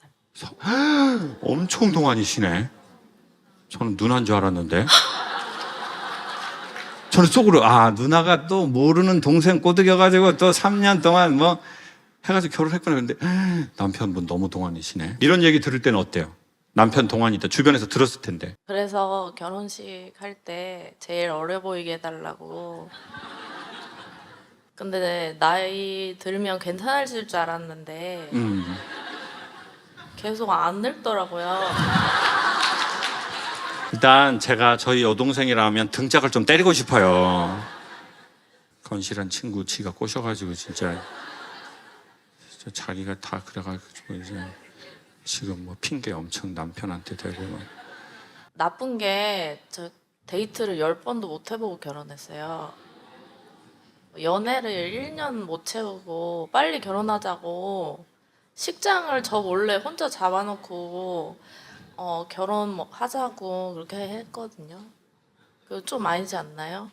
엄청 동안이시네. 저는 누나인 줄 알았는데. 저는 속으로 누나가 또 모르는 동생 꼬드겨가지고 또 3년 동안 뭐 해가지고 결혼했구나. 근데 남편분 너무 동안이시네. 이런 얘기 들을 때는 어때요? 남편 동안이다. 주변에서 들었을 텐데. 그래서 결혼식 할 때 제일 어려 보이게 해달라고. 근데 나이 들면 괜찮아질 줄 알았는데 계속 안 늙더라고요. 일단 제가 저희 여동생이라면 등짝을 좀 때리고 싶어요. 건실한 친구 지가 꼬셔가지고 진짜 자기가 다 그래가지고 이제 지금 뭐 핑계 엄청 남편한테 대고 막. 나쁜 게 저 데이트를 10번도 못 해보고 결혼했어요. 연애를 1년 못 채우고 빨리 결혼하자고 식장을 저 몰래 혼자 잡아놓고 결혼 뭐 하자고 그렇게 했거든요. 그거 좀 아니지 않나요?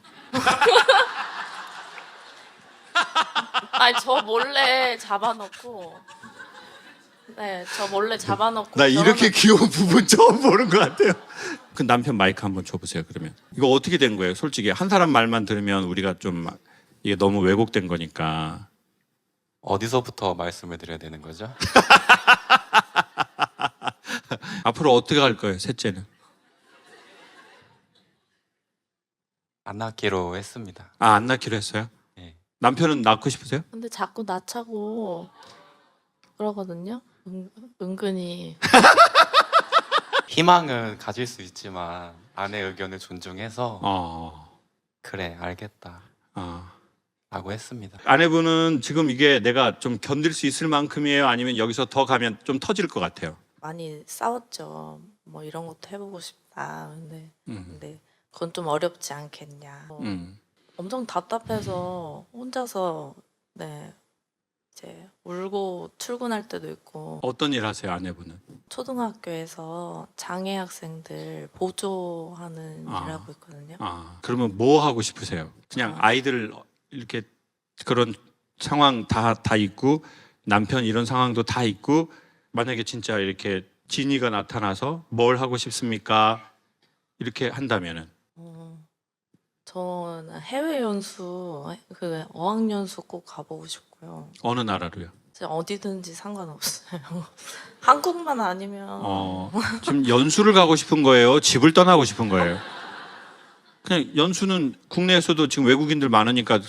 아니 저 몰래 잡아놓고 저 몰래 잡아놓고 나 이렇게 결혼을- 귀여운 부분 처음 보는 것 같아요. 그 남편 마이크 한번 줘보세요. 그러면 이거 어떻게 된 거예요? 솔직히 한 사람 말만 들으면 우리가 좀 이게 너무 왜곡된 거니까. 어디서부터 말씀을 드려야 되는 거죠? 앞으로 어떻게 할 거예요? 셋째는 안 낳기로 했습니다. 안 낳기로 했어요? 네. 남편은 낳고 싶으세요? 근데 자꾸 낳자고 그러거든요. 은근히 희망은 가질 수 있지만 아내 의견을 존중해서 그래 알겠다 라고 했습니다. 아내분은 지금 이게 내가 좀 견딜 수 있을 만큼이에요? 아니면 여기서 더 가면 좀 터질 것 같아요? 많이 싸웠죠. 뭐 이런 것도 해보고 싶다. 근데 그건 좀 어렵지 않겠냐. 엄청 답답해서 혼자서 네 이제 울고 출근할 때도 있고 어떤 일 하세요, 아내분은? 초등학교에서 장애 학생들 보조하는 일을 아. 하고 있거든요. 그러면 뭐 하고 싶으세요? 그냥 아이들 이렇게 그런 상황 다 있고 남편 이런 상황도 다 있고 만약에 진짜 이렇게 진이가 나타나서 뭘 하고 싶습니까? 이렇게 한다면은 저는 해외 연수 그 어학연수 꼭 가보고 싶고요. 어느 나라로요? 진짜 어디든지 상관없어요. 한국만 아니면 지금 연수를 가고 싶은 거예요? 집을 떠나고 싶은 거예요? 그냥 연수는 국내에서도 지금 외국인들 많으니까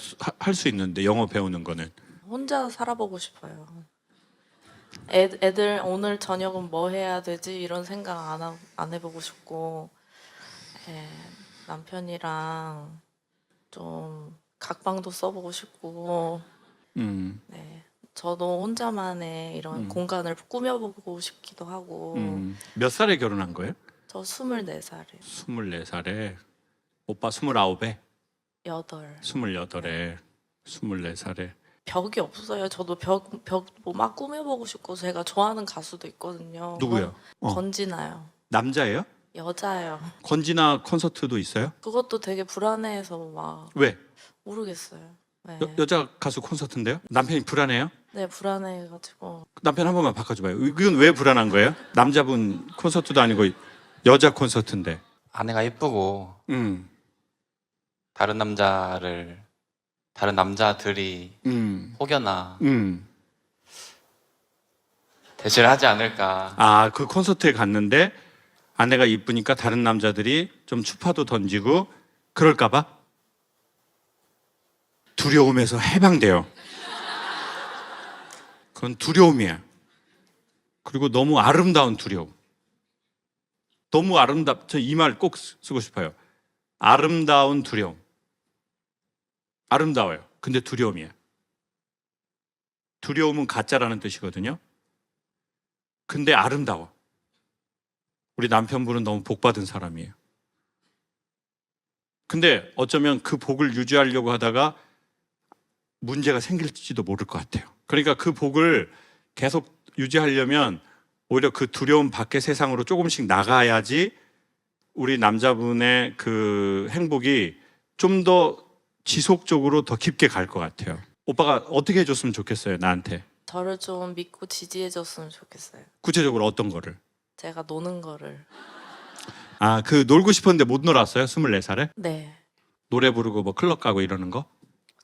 할 수 있는데 영어 배우는 거는 혼자 살아보고 싶어요. 애들 오늘 저녁은 뭐 해야 되지 이런 생각 안 해보고 싶고 남편이랑 좀 각방도 써보고 싶고 네. 저도 혼자만의 이런 공간을 꾸며보고 싶기도 하고 몇 살에 결혼한 거예요? 저 24살에 24살에 오빠 29에 8 28에 24살에 벽이 없어요. 저도 벽 뭐 막 꾸며보고 싶고 제가 좋아하는 가수도 있거든요. 누구요? 권진아요. 남자예요? 여자요. 권진아 콘서트도 있어요? 그것도 되게 불안해서 막 왜? 모르겠어요. 네, 여자 가수 콘서트인데요? 남편이 불안해요? 네 불안해가지고 남편 한 번만 바꿔줘봐요. 이건 왜 불안한 거예요? 남자분 콘서트도 아니고 여자 콘서트인데. 아내가 예쁘고 음, 다른 남자들이 혹여나 대시를 하지 않을까. 그 콘서트에 갔는데 아내가 이쁘니까 다른 남자들이 좀 추파도 던지고 그럴까봐 두려움에서 해방돼요. 그건 두려움이야. 그리고 너무 아름다운 두려움. 너무 저 이 말 꼭 쓰고 싶어요. 아름다운 두려움. 아름다워요. 근데 두려움이야. 두려움은 가짜라는 뜻이거든요. 근데 아름다워. 우리 남편분은 너무 복받은 사람이에요. 근데 어쩌면 그 복을 유지하려고 하다가 문제가 생길지도 모를 것 같아요. 그러니까 그 복을 계속 유지하려면 오히려 그 두려움 밖의 세상으로 조금씩 나가야지 우리 남자분의 그 행복이 좀 더 지속적으로 더 깊게 갈 것 같아요. 오빠가 어떻게 해줬으면 좋겠어요, 나한테? 저를 좀 믿고 지지해줬으면 좋겠어요. 구체적으로 어떤 거를? 제가 노는 거를. 그 놀고 싶었는데 못 놀았어요? 24살에? 네. 노래 부르고 뭐 클럽 가고 이러는 거?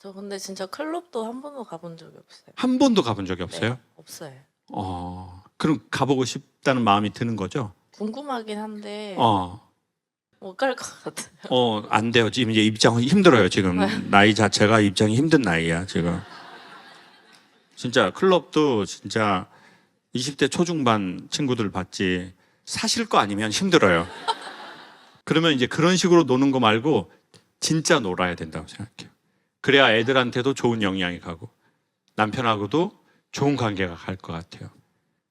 저 근데 진짜 클럽도 한 번도 가본 적이 없어요. 한 번도 가본 적이 없어요? 네, 없어요. 그럼 가보고 싶다는 마음이 드는 거죠? 궁금하긴 한데 못 갈 것 같아요. 안 돼요. 지금 이제 입장이 힘들어요. 지금 나이 자체가 입장이 힘든 나이야. 지금 진짜 클럽도 진짜 20대 초중반 친구들 봤지 사실 거 아니면 힘들어요. 그러면 이제 그런 식으로 노는 거 말고 진짜 놀아야 된다고 생각해요. 그래야 애들한테도 좋은 영향이 가고 남편하고도 좋은 관계가 갈 것 같아요.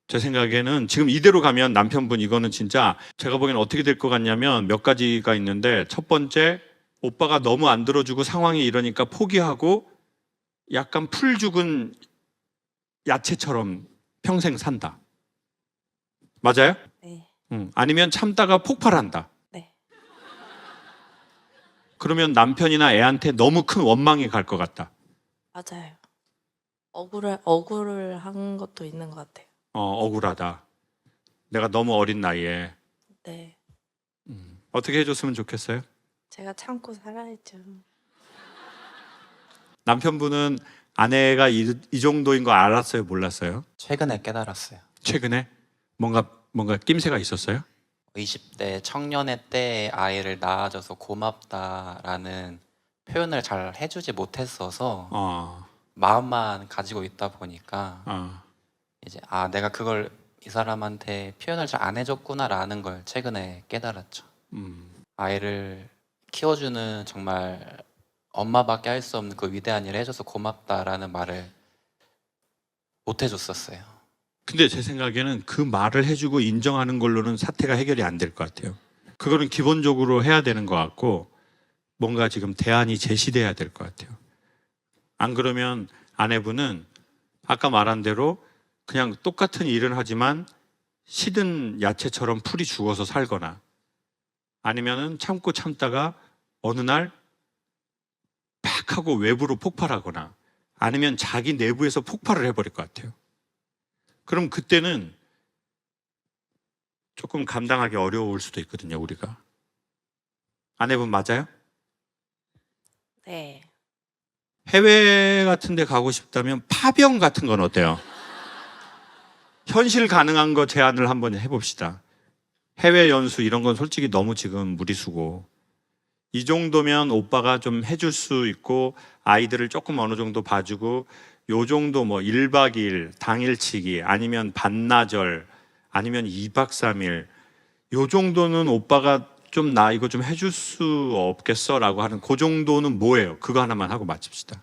제 생각에는 지금 이대로 가면 남편분 이거는 진짜 제가 보기에는 어떻게 될 것 같냐면 몇 가지가 있는데 첫 번째 오빠가 너무 안 들어주고 상황이 이러니까 포기하고 약간 풀 죽은 야채처럼 평생 산다. 맞아요? 네. 아니면 참다가 폭발한다. 네. 그러면 남편이나 애한테 너무 큰 원망이 갈 것 같다. 맞아요. 억울을 한 것도 있는 것 같아요. 억울하다. 내가 너무 어린 나이에. 네. 어떻게 해줬으면 좋겠어요? 제가 참고 살아야죠. 남편분은 아내가 이 정도인 거 알았어요? 몰랐어요? 최근에 깨달았어요. 최근에? 뭔가 낌새가 있었어요? 20대 청년의 때에 아이를 낳아줘서 고맙다라는 표현을 잘 해주지 못했어서 마음만 가지고 있다 보니까 이제 내가 그걸 이 사람한테 표현을 잘 안 해줬구나라는 걸 최근에 깨달았죠. 아이를 키워주는 정말 엄마밖에 할 수 없는 그 위대한 일을 해줘서 고맙다라는 말을 못 해줬었어요. 근데 제 생각에는 그 말을 해주고 인정하는 걸로는 사태가 해결이 안 될 것 같아요. 그거는 기본적으로 해야 되는 것 같고 뭔가 지금 대안이 제시돼야 될 것 같아요. 안 그러면 아내분은 아까 말한 대로 그냥 똑같은 일은 하지만 시든 야채처럼 풀이 죽어서 살거나 아니면은 참고 참다가 어느 날 팍 하고 외부로 폭발하거나 아니면 자기 내부에서 폭발을 해버릴 것 같아요. 그럼 그때는 조금 감당하기 어려울 수도 있거든요, 우리가. 아내분 맞아요? 네. 해외 같은 데 가고 싶다면 파병 같은 건 어때요? 현실 가능한 거 제안을 한번 해봅시다. 해외 연수 이런 건 솔직히 너무 지금 무리수고 이 정도면 오빠가 좀 해줄 수 있고 아이들을 조금 어느 정도 봐주고 요 정도 뭐 1박 2일 당일치기 아니면 반나절 아니면 2박 3일 요 정도는 오빠가 좀 나 이거 좀 해줄 수 없겠어? 라고 하는 그 정도는 뭐예요? 그거 하나만 하고 마칩시다.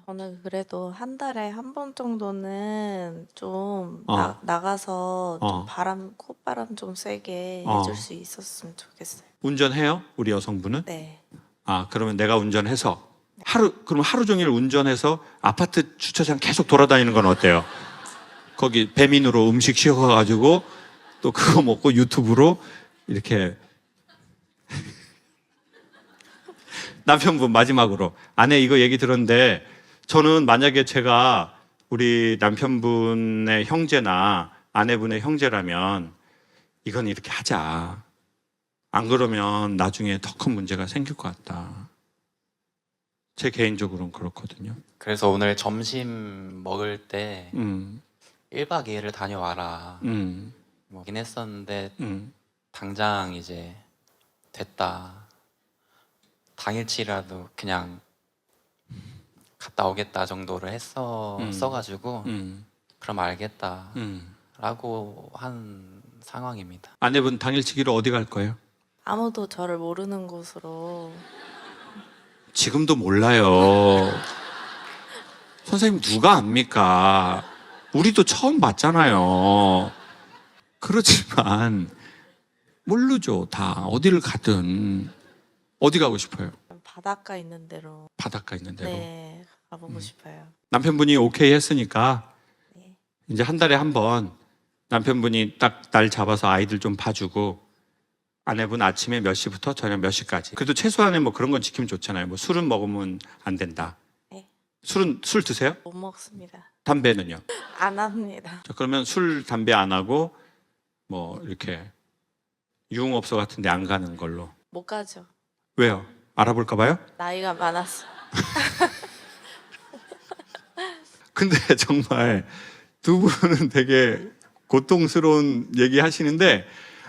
저는 그래도 한 달에 한 번 정도는 좀 나가서 어. 좀 콧바람 좀 세게 어. 해줄 수 있었으면 좋겠어요. 운전해요? 우리 여성분은? 네. 아, 그러면 내가 운전해서 그럼 하루 종일 운전해서 아파트 주차장 계속 돌아다니는 건 어때요? 거기 배민으로 음식 시켜가지고 또 그거 먹고 유튜브로 이렇게 남편분 마지막으로 아내 이거 얘기 들었는데 저는 만약에 제가 우리 남편분의 형제나 아내분의 형제라면 이건 이렇게 하자. 안 그러면 나중에 더 큰 문제가 생길 것 같다. 제 개인적으로는 그렇거든요. 그래서 오늘 점심 먹을 때 음, 1박 2일을 다녀와라 뭐긴 했었는데 당장 이제 됐다. 당일치라도 그냥 갔다 오겠다 정도를 써가지고 그럼 알겠다 라고 한 상황입니다. 아내분 당일치기로 어디 갈 거예요? 아무도 저를 모르는 곳으로. 지금도 몰라요. 선생님 누가 압니까? 우리도 처음 봤잖아요. 그렇지만 모르죠. 다 어디를 가든. 어디 가고 싶어요? 바닷가 있는 데로. 바닷가 있는 데로. 네, 가보고 싶어요. 남편분이 오케이 했으니까 네. 이제 한 달에 한 번 남편분이 딱 날 잡아서 아이들 좀 봐주고 아내분 아침에 몇 시부터 저녁 몇 시까지. 그래도 최소한의 뭐 그런 건 지키면 좋잖아요. 뭐 술은 먹으면 안 된다. 네. 술 드세요? 못 먹습니다. 담배는요? 안 합니다. 자, 그러면 술, 담배 안 하고 뭐 이렇게 유흥업소 같은 데 안 가는 걸로. 못 가죠. 왜요? 알아볼까 봐요? 나이가 많았어. 근데 정말 두 분은 되게 고통스러운 얘기 하시는데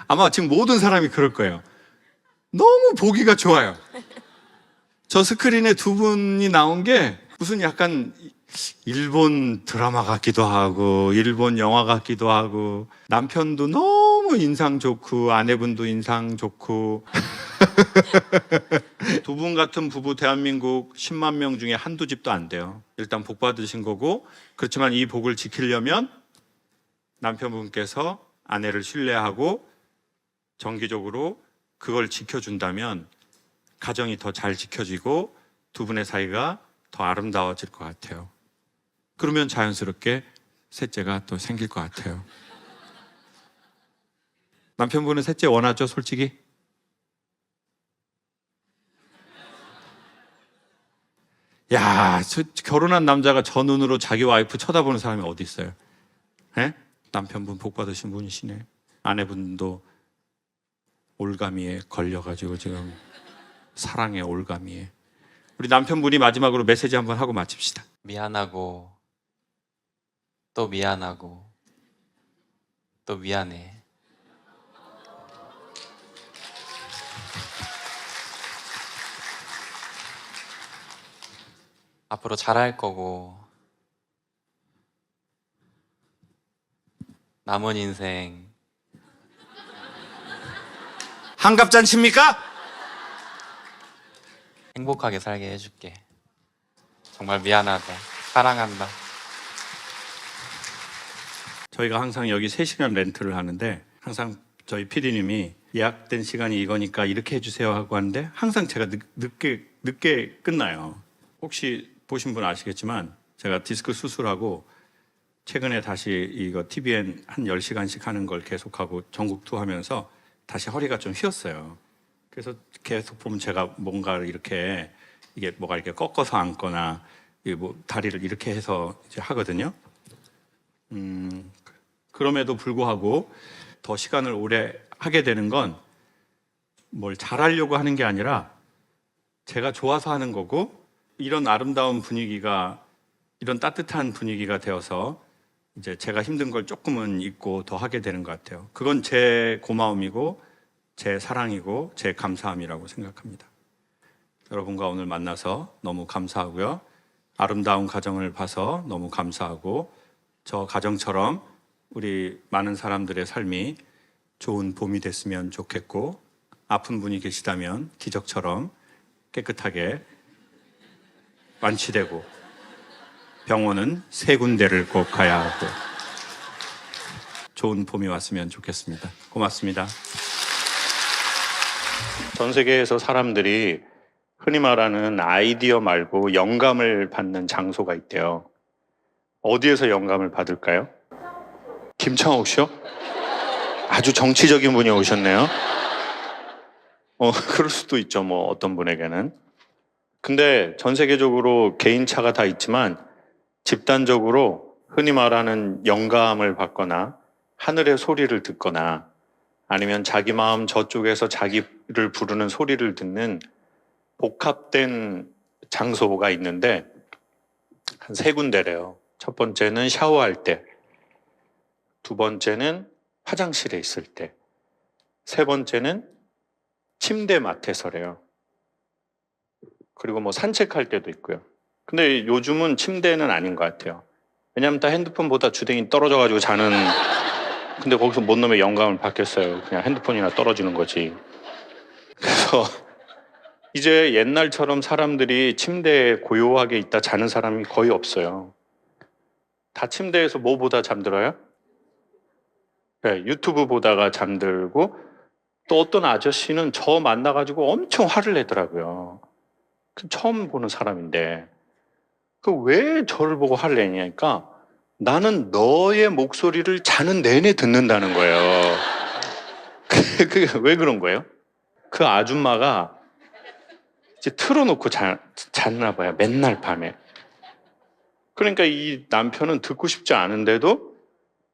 아마 지금 모든 사람이 그럴 거예요. 너무 보기가 좋아요. 저 스크린에 두 분이 나온 게 무슨 약간 일본 드라마 같기도 하고 일본 영화 같기도 하고 남편도 너무 인상 좋고 아내분도 인상 좋고 두 분 같은 부부 대한민국 10만 명 중에 한두 집도 안 돼요. 일단 복 받으신 거고 그렇지만 이 복을 지키려면 남편분께서 아내를 신뢰하고 정기적으로 그걸 지켜준다면 가정이 더 잘 지켜지고 두 분의 사이가 더 아름다워질 것 같아요. 그러면 자연스럽게 셋째가 또 생길 것 같아요. 남편분은 셋째 원하죠, 솔직히? 야, 결혼한 남자가 저 눈으로 자기 와이프 쳐다보는 사람이 어디 있어요? 에? 남편분 복 받으신 분이시네. 아내분도 올가미에 걸려가지고 지금 사랑의 올가미에. 우리 남편분이 마지막으로 메시지 한번 하고 마칩시다. 미안하고 또 미안하고 또 미안해. 앞으로 잘할 거고 남은 인생 한갑잔치입니까? 행복하게 살게 해줄게. 정말 미안하다. 사랑한다. 저희가 항상 여기 3시간 렌트를 하는데 항상 저희 PD님이 예약된 시간이 이거니까 이렇게 해주세요 하고 하는데 항상 제가 늦게 끝나요. 혹시 보신 분 아시겠지만 제가 디스크 수술하고 최근에 다시 이거 TVN 한 10시간씩 하는 걸 계속하고 전국 투어하면서 다시 허리가 좀 휘었어요. 그래서 계속 보면 제가 뭔가를 이렇게 이게 뭐가 이렇게 꺾어서 앉거나 뭐 다리를 이렇게 해서 이제 하거든요. 그럼에도 불구하고 더 시간을 오래 하게 되는 건 뭘 잘하려고 하는 게 아니라 제가 좋아서 하는 거고 이런 아름다운 분위기가 이런 따뜻한 분위기가 되어서 이제 제가 힘든 걸 조금은 잊고 더 하게 되는 것 같아요. 그건 제 고마움이고 제 사랑이고 제 감사함이라고 생각합니다. 여러분과 오늘 만나서 너무 감사하고요. 아름다운 가정을 봐서 너무 감사하고 저 가정처럼 우리 많은 사람들의 삶이 좋은 봄이 됐으면 좋겠고 아픈 분이 계시다면 기적처럼 깨끗하게 완치되고 병원은 3군데를 꼭 가야 하고 좋은 봄이 왔으면 좋겠습니다. 고맙습니다. 전 세계에서 사람들이 흔히 말하는 아이디어 말고 영감을 받는 장소가 있대요. 어디에서 영감을 받을까요? 김창옥 씨요? 아주 정치적인 분이 오셨네요. 그럴 수도 있죠. 뭐 어떤 분에게는. 근데 전 세계적으로 개인차가 다 있지만 집단적으로 흔히 말하는 영감을 받거나 하늘의 소리를 듣거나 아니면 자기 마음 저쪽에서 자기를 부르는 소리를 듣는 복합된 장소가 있는데 한 3군데래요. 첫 번째는 샤워할 때, 두 번째는 화장실에 있을 때, 세 번째는 침대 맡에서래요. 그리고 뭐 산책할 때도 있고요. 근데 요즘은 침대는 아닌 것 같아요. 왜냐하면 다 핸드폰보다 주댕이 떨어져가지고 자는. 근데 거기서 뭔 놈의 영감을 받겠어요. 그냥 핸드폰이나 떨어지는 거지. 그래서 이제 옛날처럼 사람들이 침대에 고요하게 있다 자는 사람이 거의 없어요. 다 침대에서 뭐 보다 잠들어요? 네, 유튜브 보다가 잠들고 또 어떤 아저씨는 저 만나가지고 엄청 화를 내더라고요. 처음 보는 사람인데 왜 저를 보고 화를 내냐니까 나는 너의 목소리를 자는 내내 듣는다는 거예요. 그게 왜 그런 거예요? 그 아줌마가 이제 틀어놓고 잤나 봐요. 맨날 밤에. 그러니까 이 남편은 듣고 싶지 않은데도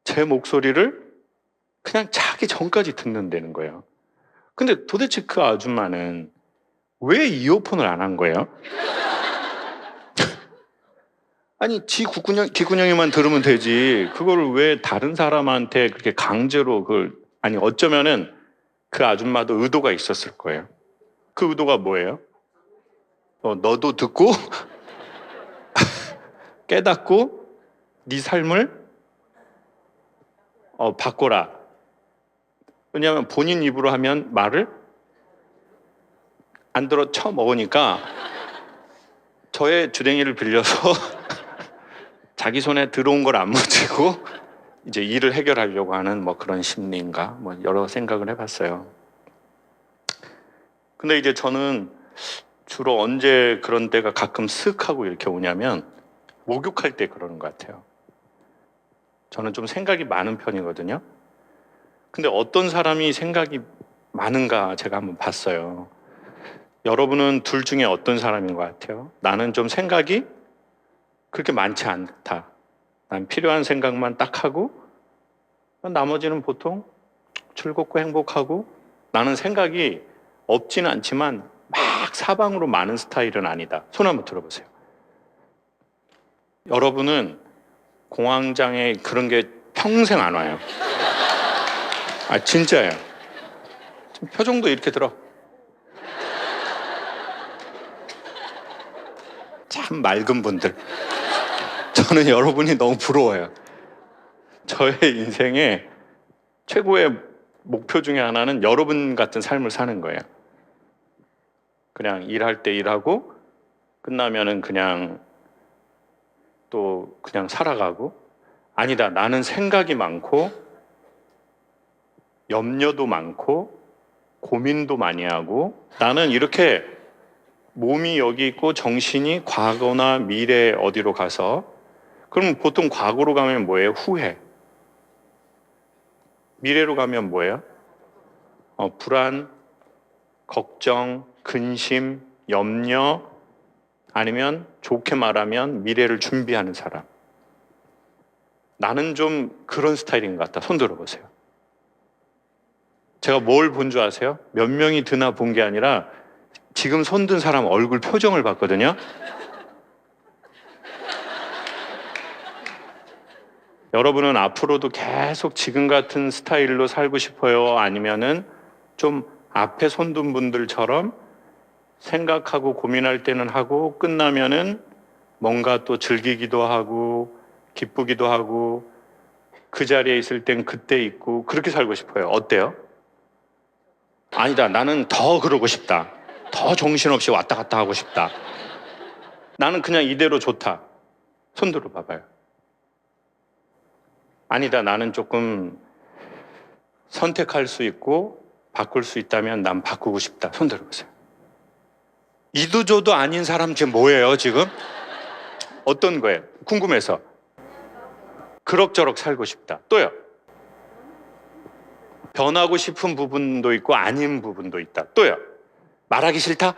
제 목소리를 그냥 자기 전까지 듣는다는 거예요. 근데 도대체 그 아줌마는 왜 이어폰을 안 한 거예요? 아니, 지 귓구녕이만 들으면 되지. 그걸 왜 다른 사람한테 그렇게 강제로 아니, 어쩌면은 그 아줌마도 의도가 있었을 거예요. 그 의도가 뭐예요? 너도 듣고 깨닫고 네 삶을 바꿔라. 왜냐하면 본인 입으로 하면 말을 안 들어 쳐먹으니까 저의 주댕이를 빌려서 자기 손에 들어온 걸 안 묻히고 이제 일을 해결하려고 하는 뭐 그런 심리인가 뭐 여러 생각을 해봤어요. 근데 이제 저는 주로 언제 그런 때가 가끔 슥 하고 이렇게 오냐면 목욕할 때 그러는 것 같아요. 저는 좀 생각이 많은 편이거든요. 근데 어떤 사람이 생각이 많은가 제가 한번 봤어요. 여러분은 둘 중에 어떤 사람인 것 같아요? 나는 좀 생각이 그렇게 많지 않다. 난 필요한 생각만 딱 하고 나머지는 보통 즐겁고 행복하고 나는 생각이 없지는 않지만 막 사방으로 많은 스타일은 아니다. 손 한번 들어보세요. 여러분은 공황장애 그런 게 평생 안 와요. 진짜예요. 표정도 이렇게 들어. 참 맑은 분들. 저는 여러분이 너무 부러워요. 저의 인생의 최고의 목표 중에 하나는 여러분 같은 삶을 사는 거예요. 그냥 일할 때 일하고 끝나면은 그냥 또 그냥 살아가고 아니다. 나는 생각이 많고 염려도 많고 고민도 많이 하고 나는 이렇게 몸이 여기 있고 정신이 과거나 미래 어디로 가서 그럼 보통 과거로 가면 뭐예요? 후회. 미래로 가면 뭐예요? 불안, 걱정, 근심, 염려 아니면 좋게 말하면 미래를 준비하는 사람. 나는 좀 그런 스타일인 것 같다. 손 들어보세요. 제가 뭘 본 줄 아세요? 몇 명이 드나 본 게 아니라 지금 손든 사람 얼굴 표정을 봤거든요. 여러분은 앞으로도 계속 지금 같은 스타일로 살고 싶어요? 아니면은 좀 앞에 손든 분들처럼 생각하고 고민할 때는 하고 끝나면은 뭔가 또 즐기기도 하고 기쁘기도 하고 그 자리에 있을 땐 그때 있고 그렇게 살고 싶어요. 어때요? 아니다. 나는 더 그러고 싶다. 더 정신없이 왔다 갔다 하고 싶다. 나는 그냥 이대로 좋다. 손 들어 봐봐요. 아니다. 나는 조금 선택할 수 있고 바꿀 수 있다면 난 바꾸고 싶다. 손 들어보세요. 이도저도 아닌 사람 지금 뭐예요 지금? 어떤 거예요? 궁금해서. 그럭저럭 살고 싶다. 또요? 변하고 싶은 부분도 있고 아닌 부분도 있다. 또요? 말하기 싫다?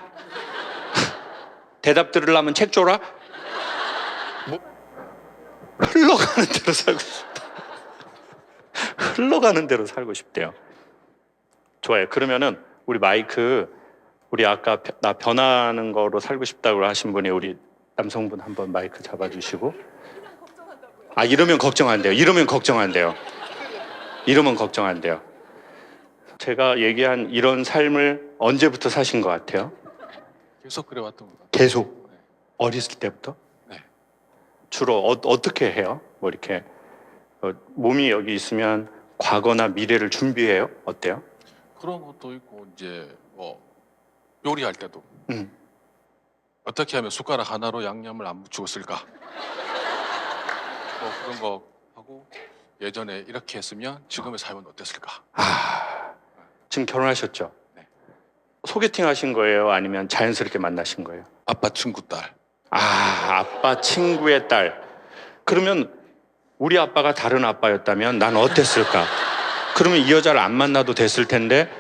대답 들으려면 책 줘라? 뭐? 흘러가는 대로 살고 싶다. 흘러가는 대로 살고 싶대요. 좋아요. 그러면은 우리 마이크 우리 아까 나 변하는 거로 살고 싶다고 하신 분이 우리 남성분 한번 마이크 잡아주시고. 아 이러면 걱정한대요. 이러면 걱정한대요. 이러면 걱정한대요. 제가 얘기한 이런 삶을 언제부터 사신 것 같아요? 계속 그래왔던 것 같아요. 계속? 네. 어렸을 때부터? 네. 주로 어떻게 해요? 뭐 이렇게 몸이 여기 있으면 과거나 미래를 준비해요? 어때요? 그런 것도 있고 이제 뭐 요리할 때도 어떻게 하면 숟가락 하나로 양념을 안 묻히고 쓸까? 뭐 그런 거 하고 예전에 이렇게 했으면 지금의 삶은 어땠을까? 지금 결혼하셨죠? 네. 소개팅 하신 거예요? 아니면 자연스럽게 만나신 거예요? 아빠 친구 딸. 아빠 친구의 딸. 그러면 우리 아빠가 다른 아빠였다면 난 어땠을까? 그러면 이 여자를 안 만나도 됐을 텐데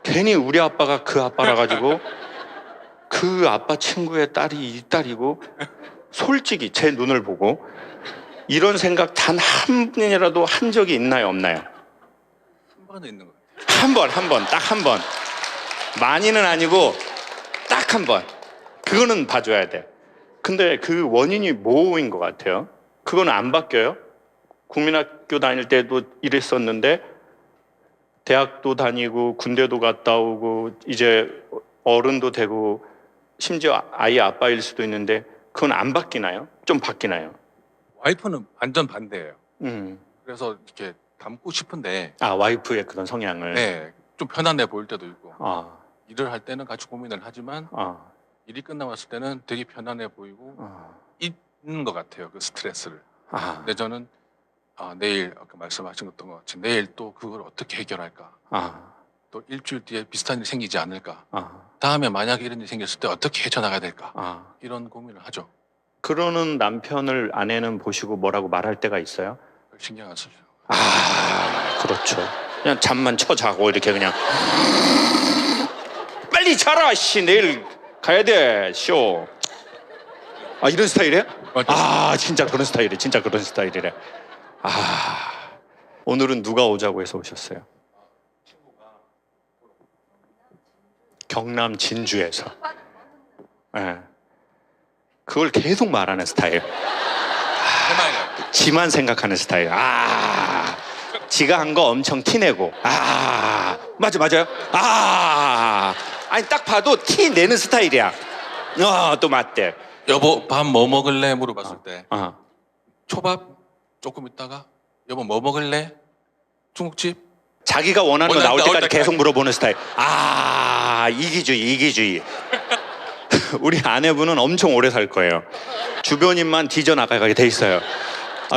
괜히 우리 아빠가 그 아빠라 가지고 그 아빠 친구의 딸이 이 딸이고 솔직히 제 눈을 보고 이런 생각 단 한 번이라도 한 적이 있나요? 없나요? 한 번에 있는 것 같아요. 한 번, 딱 한 번. 많이는 아니고 딱 한 번. 그거는 봐줘야 돼. 근데 그 원인이 뭐인 것 같아요? 그거는 안 바뀌어요? 국민학교 다닐 때도 이랬었는데 대학도 다니고 군대도 갔다 오고 이제 어른도 되고 심지어 아이 아빠일 수도 있는데 그건 안 바뀌나요? 좀 바뀌나요? 와이프는 완전 반대예요. 음. 그래서 이렇게 닮고 싶은데 와이프의 그런 성향을. 네, 좀 편안해 보일 때도 있고 아, 일을 할 때는 같이 고민을 하지만 일이 끝나왔을 때는 되게 편안해 보이고 있는 것 같아요. 그 스트레스를. 근데 저는 내일 아까 말씀하신 것던 것 같이 내일 또 그걸 어떻게 해결할까? 또 일주일 뒤에 비슷한 일이 생기지 않을까? 다음에 만약에 이런 일이 생겼을 때 어떻게 헤쳐나가야 될까? 이런 고민을 하죠. 그러는 남편을 아내는 보시고 뭐라고 말할 때가 있어요? 신경 안 쓰죠. 그렇죠. 그냥 잠만 쳐자고 이렇게 그냥 빨리 자라 씨 내일 가야 돼 쇼. 이런 스타일이에요? 진짜 그런 스타일이래. 진짜 그런 스타일이래. 오늘은 누가 오자고 해서 오셨어요? 경남 진주에서. 네. 그걸 계속 말하는 스타일. 지만 생각하는 스타일. 지가 한 거 엄청 티내고. 맞아요. 아니 딱 봐도 티 내는 스타일이야. 또 맞대. 여보 밥 뭐 먹을래? 물어봤을 때 초밥 조금 있다가 여보 뭐 먹을래? 중국집? 자기가 원하는 거 나올 나올 때까지 때까지. 계속 물어보는 스타일. 이기주의. 우리 아내분은 엄청 오래 살 거예요. 주변인만 뒤져나가게 돼 있어요.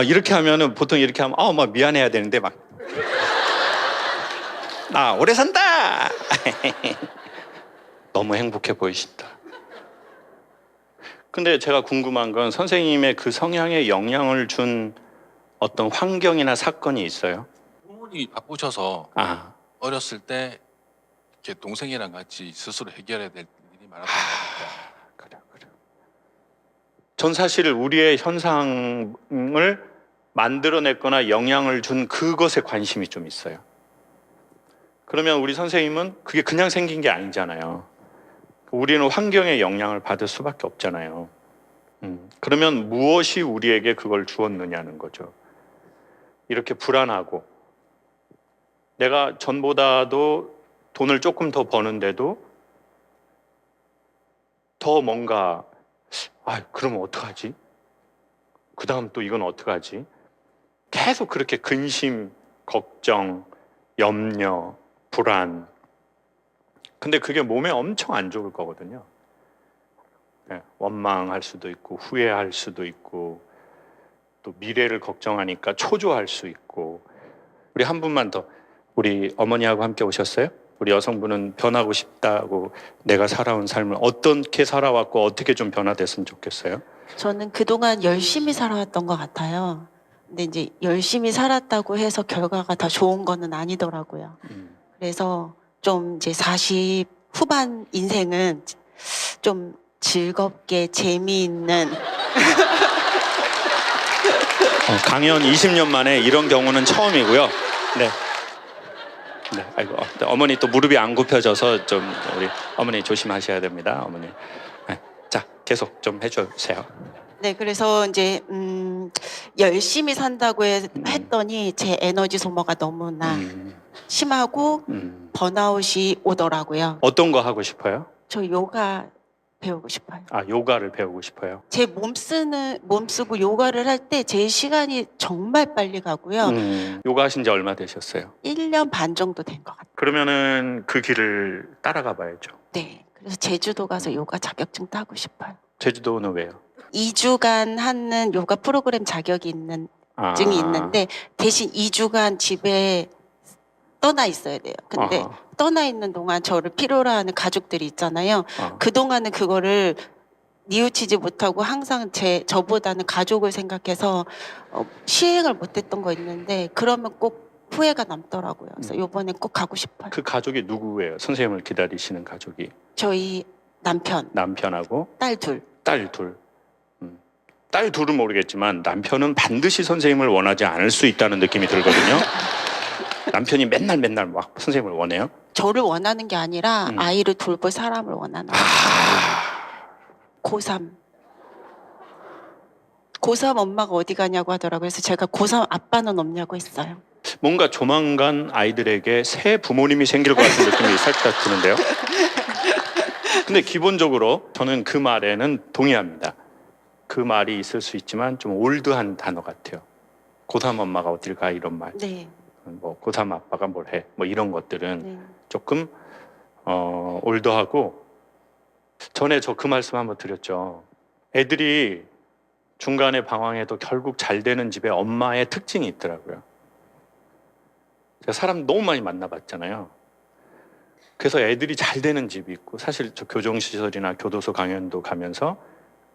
이렇게 하면은 보통 이렇게 하면 막 미안해야 되는데 막 나 오래 산다. 너무 행복해 보이신다. 근데 제가 궁금한 건 선생님의 그 성향에 영향을 준 어떤 환경이나 사건이 있어요? 부모님이 바쁘셔서 아, 어렸을 때 이렇게 동생이랑 같이 스스로 해결해야 될 일이 많았던 것 같아요. 그래. 전 사실 우리의 현상을 만들어냈거나 영향을 준 그것에 관심이 좀 있어요. 그러면 우리 선생님은 그게 그냥 생긴 게 아니잖아요. 우리는 환경의 영향을 받을 수밖에 없잖아요. 그러면 무엇이 우리에게 그걸 주었느냐는 거죠. 이렇게 불안하고 내가 전보다도 돈을 조금 더 버는데도 더 뭔가 그러면 어떡하지? 그 다음 또 이건 어떡하지? 계속 그렇게 근심, 걱정, 염려, 불안. 근데 그게 몸에 엄청 안 좋을 거거든요. 네, 원망할 수도 있고 후회할 수도 있고 또 미래를 걱정하니까 초조할 수 있고. 우리 한 분만 더. 우리 어머니하고 함께 오셨어요? 우리 여성분은 변하고 싶다고 내가 살아온 삶을 어떻게 살아왔고 어떻게 좀 변화됐으면 좋겠어요? 저는 그동안 열심히 살아왔던 것 같아요. 근데 이제 열심히 살았다고 해서 결과가 더 좋은 거는 아니더라고요. 그래서 좀 이제 40 후반 인생은 좀 즐겁게 재미있는 강연 20년 만에 이런 경우는 처음이고요. 네. 네, 아이고, 어머니 또 무릎이 안 굽혀져서 좀 우리 어머니 조심하셔야 됩니다, 어머니. 네, 자, 계속 좀 해주세요. 네, 그래서 이제 열심히 산다고 했더니 제 에너지 소모가 너무나 심하고 번아웃이 오더라고요. 어떤 거 하고 싶어요? 저 요가 배우고 싶어요. 요가를 배우고 싶어요. 제 몸 쓰고 요가를 할 때 제 시간이 정말 빨리 가고요. 요가 하신 지 얼마 되셨어요? 1년 반 정도 된 것 같아요. 그러면은 그 길을 따라가 봐야죠. 네. 그래서 제주도 가서 요가 자격증 따고 싶어요. 제주도는 왜요? 2주간 하는 요가 프로그램 자격이 있는 증이 있는데 대신 2주간 집에 떠나 있어야 돼요. 근데 아하. 떠나 있는 동안 저를 필요로 하는 가족들이 있잖아요. 그동안은 그거를 뉘우치지 못하고 항상 저보다는 가족을 생각해서 시행을 못했던 거 있는데 그러면 꼭 후회가 남더라고요. 그래서 이번엔 꼭 가고 싶어요. 그 가족이 누구예요? 선생님을 기다리시는 가족이? 저희 남편하고 딸 둘. 딸 둘. 딸 둘은 모르겠지만 남편은 반드시 선생님을 원하지 않을 수 있다는 느낌이 들거든요. 남편이 맨날 막 선생님을 원해요? 저를 원하는 게 아니라 아이를 돌볼 사람을 원하는 거예요. 고3 엄마가 어디 가냐고 하더라고요. 그래서 제가 고3 아빠는 없냐고 했어요. 뭔가 조만간 아이들에게 새 부모님이 생길 것 같은 느낌이 살짝 드는데요. 근데 기본적으로 저는 그 말에는 동의합니다. 그 말이 있을 수 있지만 좀 올드한 단어 같아요. 고3 엄마가 어딜 가 이런 말. 네. 뭐 고3 아빠가 뭘 해. 뭐 이런 것들은 네. 조금 올드하고 전에 저 그 말씀 한번 드렸죠. 애들이 중간에 방황해도 결국 잘 되는 집에 엄마의 특징이 있더라고요. 제가 사람 너무 많이 만나봤잖아요. 그래서 애들이 잘 되는 집이 있고 사실 저 교정시설이나 교도소 강연도 가면서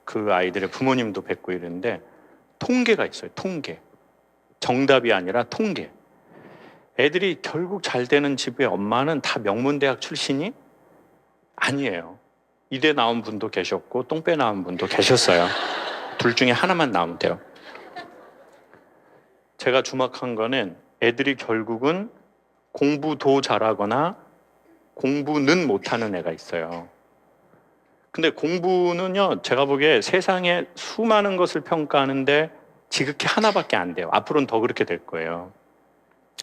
그 아이들의 부모님도 뵙고 이러는데 통계가 있어요. 통계. 정답이 아니라 통계. 애들이 결국 잘 되는 집의 엄마는 다 명문대학 출신이 아니에요. 이대 나온 분도 계셨고 똥배 나온 분도 계셨어요. 둘 중에 하나만 나오면 돼요. 제가 주목한 거는 애들이 결국은 공부도 잘하거나 공부는 못하는 애가 있어요. 근데 공부는요, 제가 보기에 세상에 수많은 것을 평가하는데 지극히 하나밖에 안 돼요. 앞으로는 더 그렇게 될 거예요.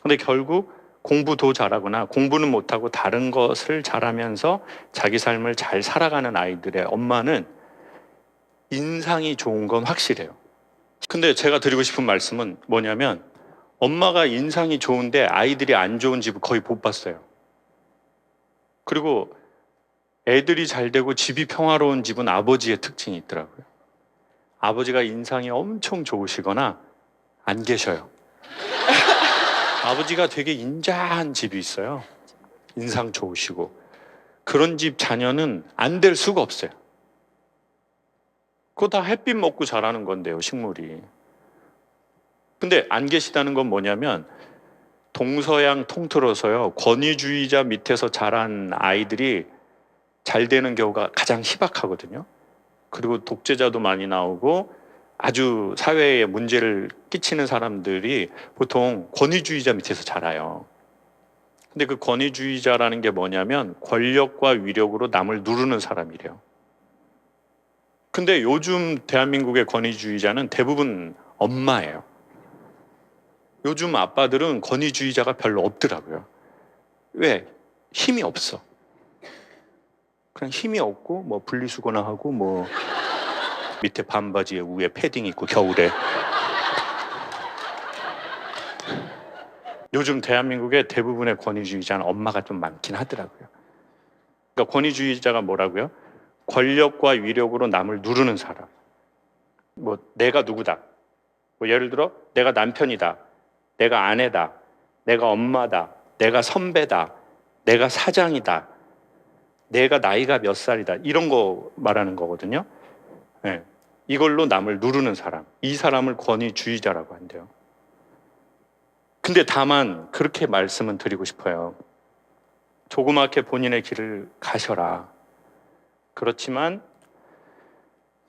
근데 결국 공부도 잘하거나 공부는 못하고 다른 것을 잘하면서 자기 삶을 잘 살아가는 아이들의 엄마는 인상이 좋은 건 확실해요. 근데 제가 드리고 싶은 말씀은 뭐냐면 엄마가 인상이 좋은데 아이들이 안 좋은 집을 거의 못 봤어요. 그리고 애들이 잘 되고 집이 평화로운 집은 아버지의 특징이 있더라고요. 아버지가 인상이 엄청 좋으시거나 안 계셔요. 아버지가 되게 인자한 집이 있어요. 인상 좋으시고 그런 집 자녀는 안 될 수가 없어요. 그거 다 햇빛 먹고 자라는 건데요, 식물이. 근데 안 계시다는 건 뭐냐면 동서양 통틀어서요, 권위주의자 밑에서 자란 아이들이 잘 되는 경우가 가장 희박하거든요. 그리고 독재자도 많이 나오고 아주 사회에 문제를 끼치는 사람들이 보통 권위주의자 밑에서 자라요. 근데 그 권위주의자라는 게 뭐냐면 권력과 위력으로 남을 누르는 사람이래요. 근데 요즘 대한민국의 권위주의자는 대부분 엄마예요. 요즘 아빠들은 권위주의자가 별로 없더라고요. 왜? 힘이 없어. 그냥 힘이 없고 뭐 분리수거나 하고 뭐 밑에 반바지에 위에 패딩 입고 겨울에. 요즘 대한민국의 대부분의 권위주의자는 엄마가 좀 많긴 하더라고요. 그러니까 권위주의자가 뭐라고요? 권력과 위력으로 남을 누르는 사람. 뭐 내가 누구다. 뭐 예를 들어 내가 남편이다. 내가 아내다. 내가 엄마다. 내가 선배다. 내가 사장이다. 내가 나이가 몇 살이다. 이런 거 말하는 거거든요. 네. 이걸로 남을 누르는 사람. 이 사람을 권위주의자라고 한대요. 근데 다만 그렇게 말씀은 드리고 싶어요. 조그맣게 본인의 길을 가셔라. 그렇지만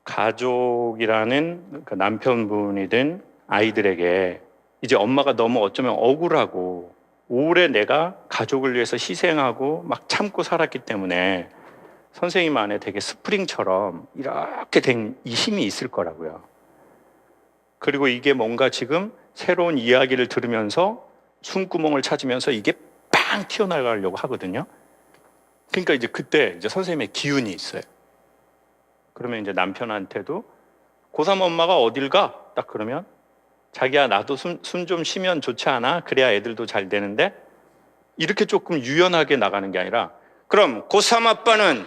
가족이라는 그 남편분이든 아이들에게 이제 엄마가 너무 어쩌면 억울하고 오래 내가 가족을 위해서 희생하고 막 참고 살았기 때문에 선생님 안에 되게 스프링처럼 이렇게 된 이 힘이 있을 거라고요. 그리고 이게 뭔가 지금 새로운 이야기를 들으면서 숨구멍을 찾으면서 이게 빵 튀어나가려고 하거든요. 그러니까 이제 그때 이제 선생님의 기운이 있어요. 그러면 이제 남편한테도 고3 엄마가 어딜 가? 딱 그러면 자기야 나도 숨 좀 쉬면 좋지 않아? 그래야 애들도 잘 되는데 이렇게 조금 유연하게 나가는 게 아니라 그럼 고3 아빠는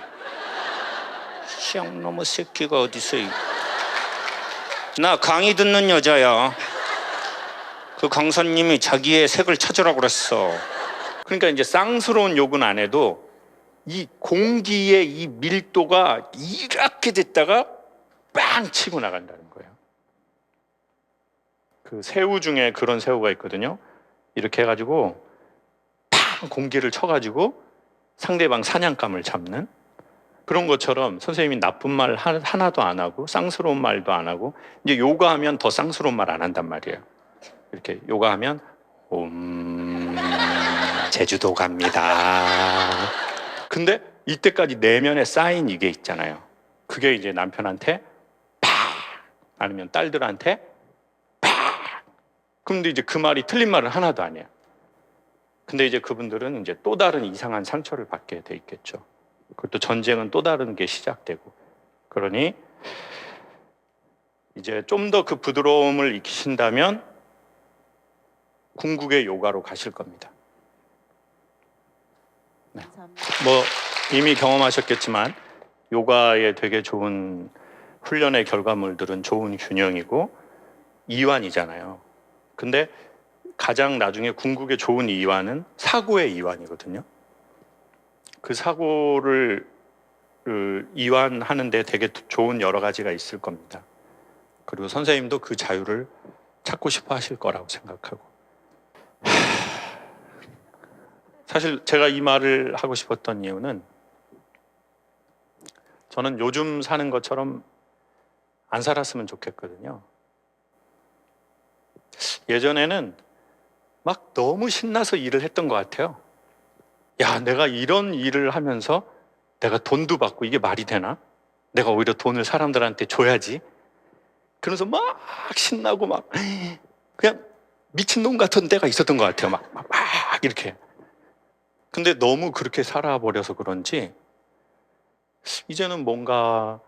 시앙놈의 새끼가 어디서 나 강의 듣는 여자야. 그 강사님이 자기의 색을 찾으라고 그랬어. 그러니까 이제 쌍스러운 욕은 안 해도 이 공기의 이 밀도가 이렇게 됐다가 빵 치고 나간다는 거예요. 그 새우 중에 그런 새우가 있거든요. 이렇게 해가지고 팡 공기를 쳐가지고 상대방 사냥감을 잡는 그런 것처럼 선생님이 나쁜 말 하나도 안 하고 쌍스러운 말도 안 하고 이제 요가하면 더 쌍스러운 말 안 한단 말이에요. 이렇게 요가하면 제주도 갑니다. 근데 이때까지 내면에 쌓인 이게 있잖아요. 그게 이제 남편한테 팍 아니면 딸들한테 팍. 그런데 이제 그 말이 틀린 말은 하나도 아니에요. 근데 이제 그분들은 이제 또 다른 이상한 상처를 받게 돼 있겠죠. 그것도 전쟁은 또 다른 게 시작되고. 그러니 이제 좀 더 그 부드러움을 익히신다면 궁극의 요가로 가실 겁니다. 네. 뭐 이미 경험하셨겠지만 요가의 되게 좋은 훈련의 결과물들은 좋은 균형이고 이완이잖아요. 근데 가장 나중에 궁극의 좋은 이완은 사고의 이완이거든요. 그 사고를 이완하는 데 되게 좋은 여러 가지가 있을 겁니다. 그리고 선생님도 그 자유를 찾고 싶어 하실 거라고 생각하고. 사실 제가 이 말을 하고 싶었던 이유는 저는 요즘 사는 것처럼 안 살았으면 좋겠거든요. 예전에는 막 너무 신나서 일을 했던 것 같아요. 야, 내가 이런 일을 하면서 내가 돈도 받고 이게 말이 되나? 내가 오히려 돈을 사람들한테 줘야지. 그러면서 막 신나고 막 그냥 미친놈 같은 때가 있었던 것 같아요. 막 이렇게. 근데 너무 그렇게 살아버려서 그런지 이제는 뭔가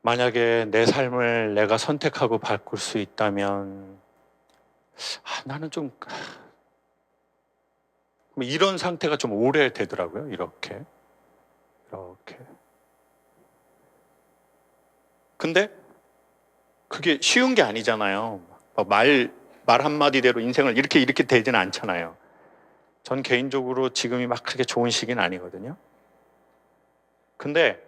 만약에 내 삶을 내가 선택하고 바꿀 수 있다면 나는 좀 이런 상태가 좀 오래 되더라고요. 이렇게. 근데 그게 쉬운 게 아니잖아요. 말 한마디대로 인생을 이렇게 되지는 않잖아요. 전 개인적으로 지금이 막 그렇게 좋은 시기는 아니거든요. 근데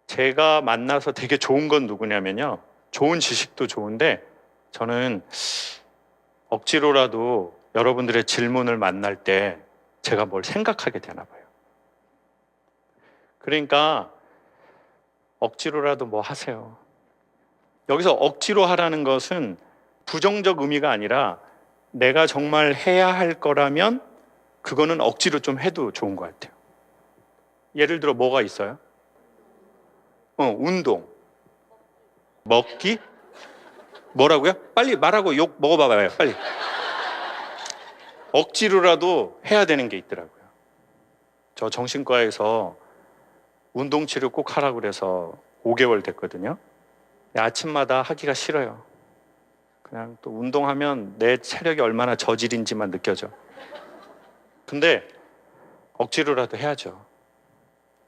제가 만나서 되게 좋은 건 누구냐면요. 좋은 지식도 좋은데 저는 억지로라도 여러분들의 질문을 만날 때 제가 뭘 생각하게 되나 봐요. 그러니까 억지로라도 뭐 하세요. 여기서 억지로 하라는 것은 부정적 의미가 아니라 내가 정말 해야 할 거라면 그거는 억지로 좀 해도 좋은 것 같아요. 예를 들어 뭐가 있어요? 운동, 먹기, 뭐라고요? 빨리 말하고 욕 먹어봐봐요. 빨리. 억지로라도 해야 되는 게 있더라고요. 저 정신과에서 운동 치료 꼭 하라고 그래서 5개월 됐거든요. 아침마다 하기가 싫어요. 그냥 또 운동하면 내 체력이 얼마나 저질인지만 느껴져. 근데 억지로라도 해야죠.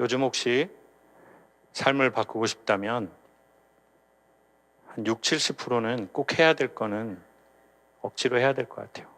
요즘 혹시 삶을 바꾸고 싶다면 한 60, 70%는 꼭 해야 될 거는 억지로 해야 될 것 같아요.